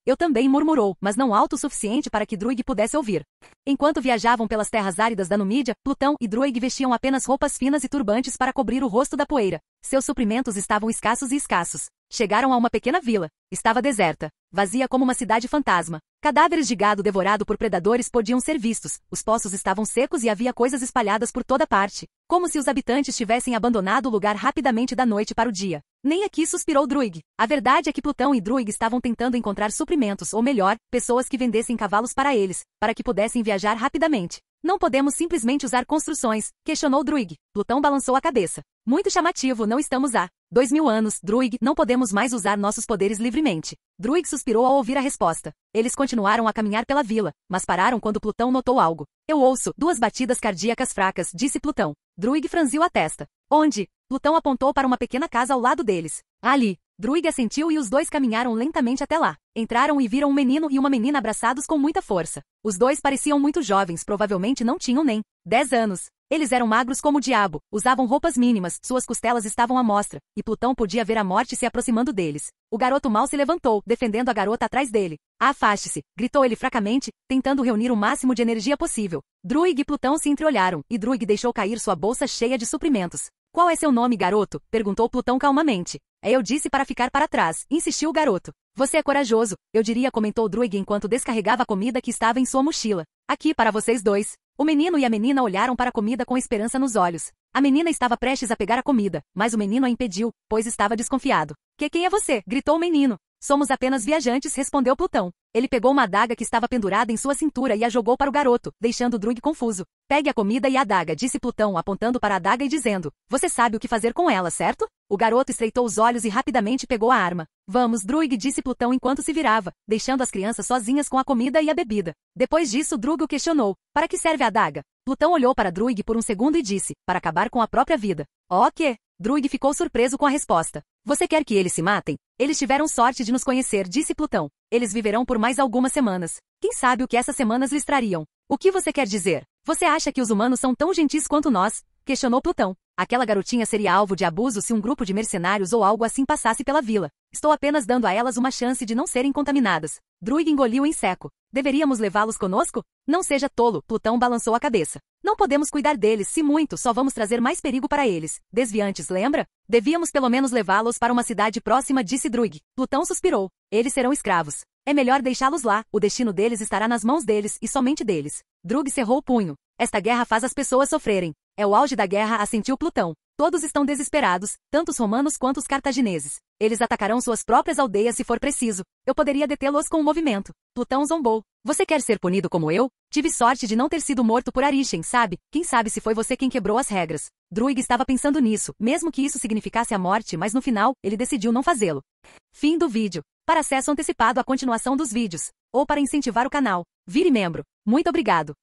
Eu também, murmurou, mas não alto o suficiente para que Druig pudesse ouvir. Enquanto viajavam pelas terras áridas da Numídia, Plutão e Druig vestiam apenas roupas finas e turbantes para cobrir o rosto da poeira. Seus suprimentos estavam escassos e escassos. Chegaram a uma pequena vila. Estava deserta, vazia como uma cidade fantasma. Cadáveres de gado devorado por predadores podiam ser vistos, os poços estavam secos e havia coisas espalhadas por toda parte, como se os habitantes tivessem abandonado o lugar rapidamente da noite para o dia. Nem aqui, suspirou Druig. A verdade é que Plutão e Druig estavam tentando encontrar suprimentos, ou melhor, pessoas que vendessem cavalos para eles, para que pudessem viajar rapidamente. Não podemos simplesmente usar construções, questionou Druig. Plutão balançou a cabeça. Muito chamativo, não estamos há 2000 anos, Druig, não podemos mais usar nossos poderes livremente. Druig suspirou ao ouvir a resposta. Eles continuaram a caminhar pela vila, mas pararam quando Plutão notou algo. Eu ouço 2 batidas cardíacas fracas, disse Plutão. Druig franziu a testa. Onde? Plutão apontou para uma pequena casa ao lado deles. Ali. Druig assentiu e os dois caminharam lentamente até lá. Entraram e viram um menino e uma menina abraçados com muita força. Os dois pareciam muito jovens, provavelmente não tinham nem 10 anos. Eles eram magros como o diabo, usavam roupas mínimas, suas costelas estavam à mostra, e Plutão podia ver a morte se aproximando deles. O garoto mal se levantou, defendendo a garota atrás dele. Afaste-se, gritou ele fracamente, tentando reunir o máximo de energia possível. Druig e Plutão se entreolharam, e Druig deixou cair sua bolsa cheia de suprimentos. Qual é seu nome, garoto? Perguntou Plutão calmamente. Eu disse para ficar para trás, insistiu o garoto. Você é corajoso, eu diria, comentou Druig enquanto descarregava a comida que estava em sua mochila. Aqui para vocês dois. O menino e a menina olharam para a comida com esperança nos olhos. A menina estava prestes a pegar a comida, mas o menino a impediu, pois estava desconfiado. Quem é você? Gritou o menino. Somos apenas viajantes, respondeu Plutão. Ele pegou uma adaga que estava pendurada em sua cintura e a jogou para o garoto, deixando Druig confuso. Pegue a comida e a adaga, disse Plutão, apontando para a adaga e dizendo. Você sabe o que fazer com ela, certo? O garoto estreitou os olhos e rapidamente pegou a arma. Vamos, Druig, disse Plutão enquanto se virava, deixando as crianças sozinhas com a comida e a bebida. Depois disso, Druig o questionou. Para que serve a adaga? Plutão olhou para Druig por um segundo e disse. Para acabar com a própria vida. O quê? Druig ficou surpreso com a resposta. Você quer que eles se matem? Eles tiveram sorte de nos conhecer, disse Plutão. Eles viverão por mais algumas semanas. Quem sabe o que essas semanas lhes trariam? O que você quer dizer? Você acha que os humanos são tão gentis quanto nós? Questionou Plutão. Aquela garotinha seria alvo de abuso se um grupo de mercenários ou algo assim passasse pela vila. Estou apenas dando a elas uma chance de não serem contaminadas. Druig engoliu em seco. Deveríamos levá-los conosco? Não seja tolo, Plutão balançou a cabeça. Não podemos cuidar deles, se muito, só vamos trazer mais perigo para eles. Desviantes, lembra? Devíamos pelo menos levá-los para uma cidade próxima, disse Druig. Plutão suspirou. Eles serão escravos. É melhor deixá-los lá, o destino deles estará nas mãos deles e somente deles. Druig cerrou o punho. Esta guerra faz as pessoas sofrerem. É o auge da guerra, assentiu Plutão. Todos estão desesperados, tanto os romanos quanto os cartagineses. Eles atacarão suas próprias aldeias se for preciso. Eu poderia detê-los com um movimento. Plutão zombou. Você quer ser punido como eu? Tive sorte de não ter sido morto por Arishem, sabe? Quem sabe se foi você quem quebrou as regras. Druig estava pensando nisso, mesmo que isso significasse a morte, mas no final, ele decidiu não fazê-lo. Fim do vídeo. Para acesso antecipado à continuação dos vídeos, ou para incentivar o canal, vire membro. Muito obrigado.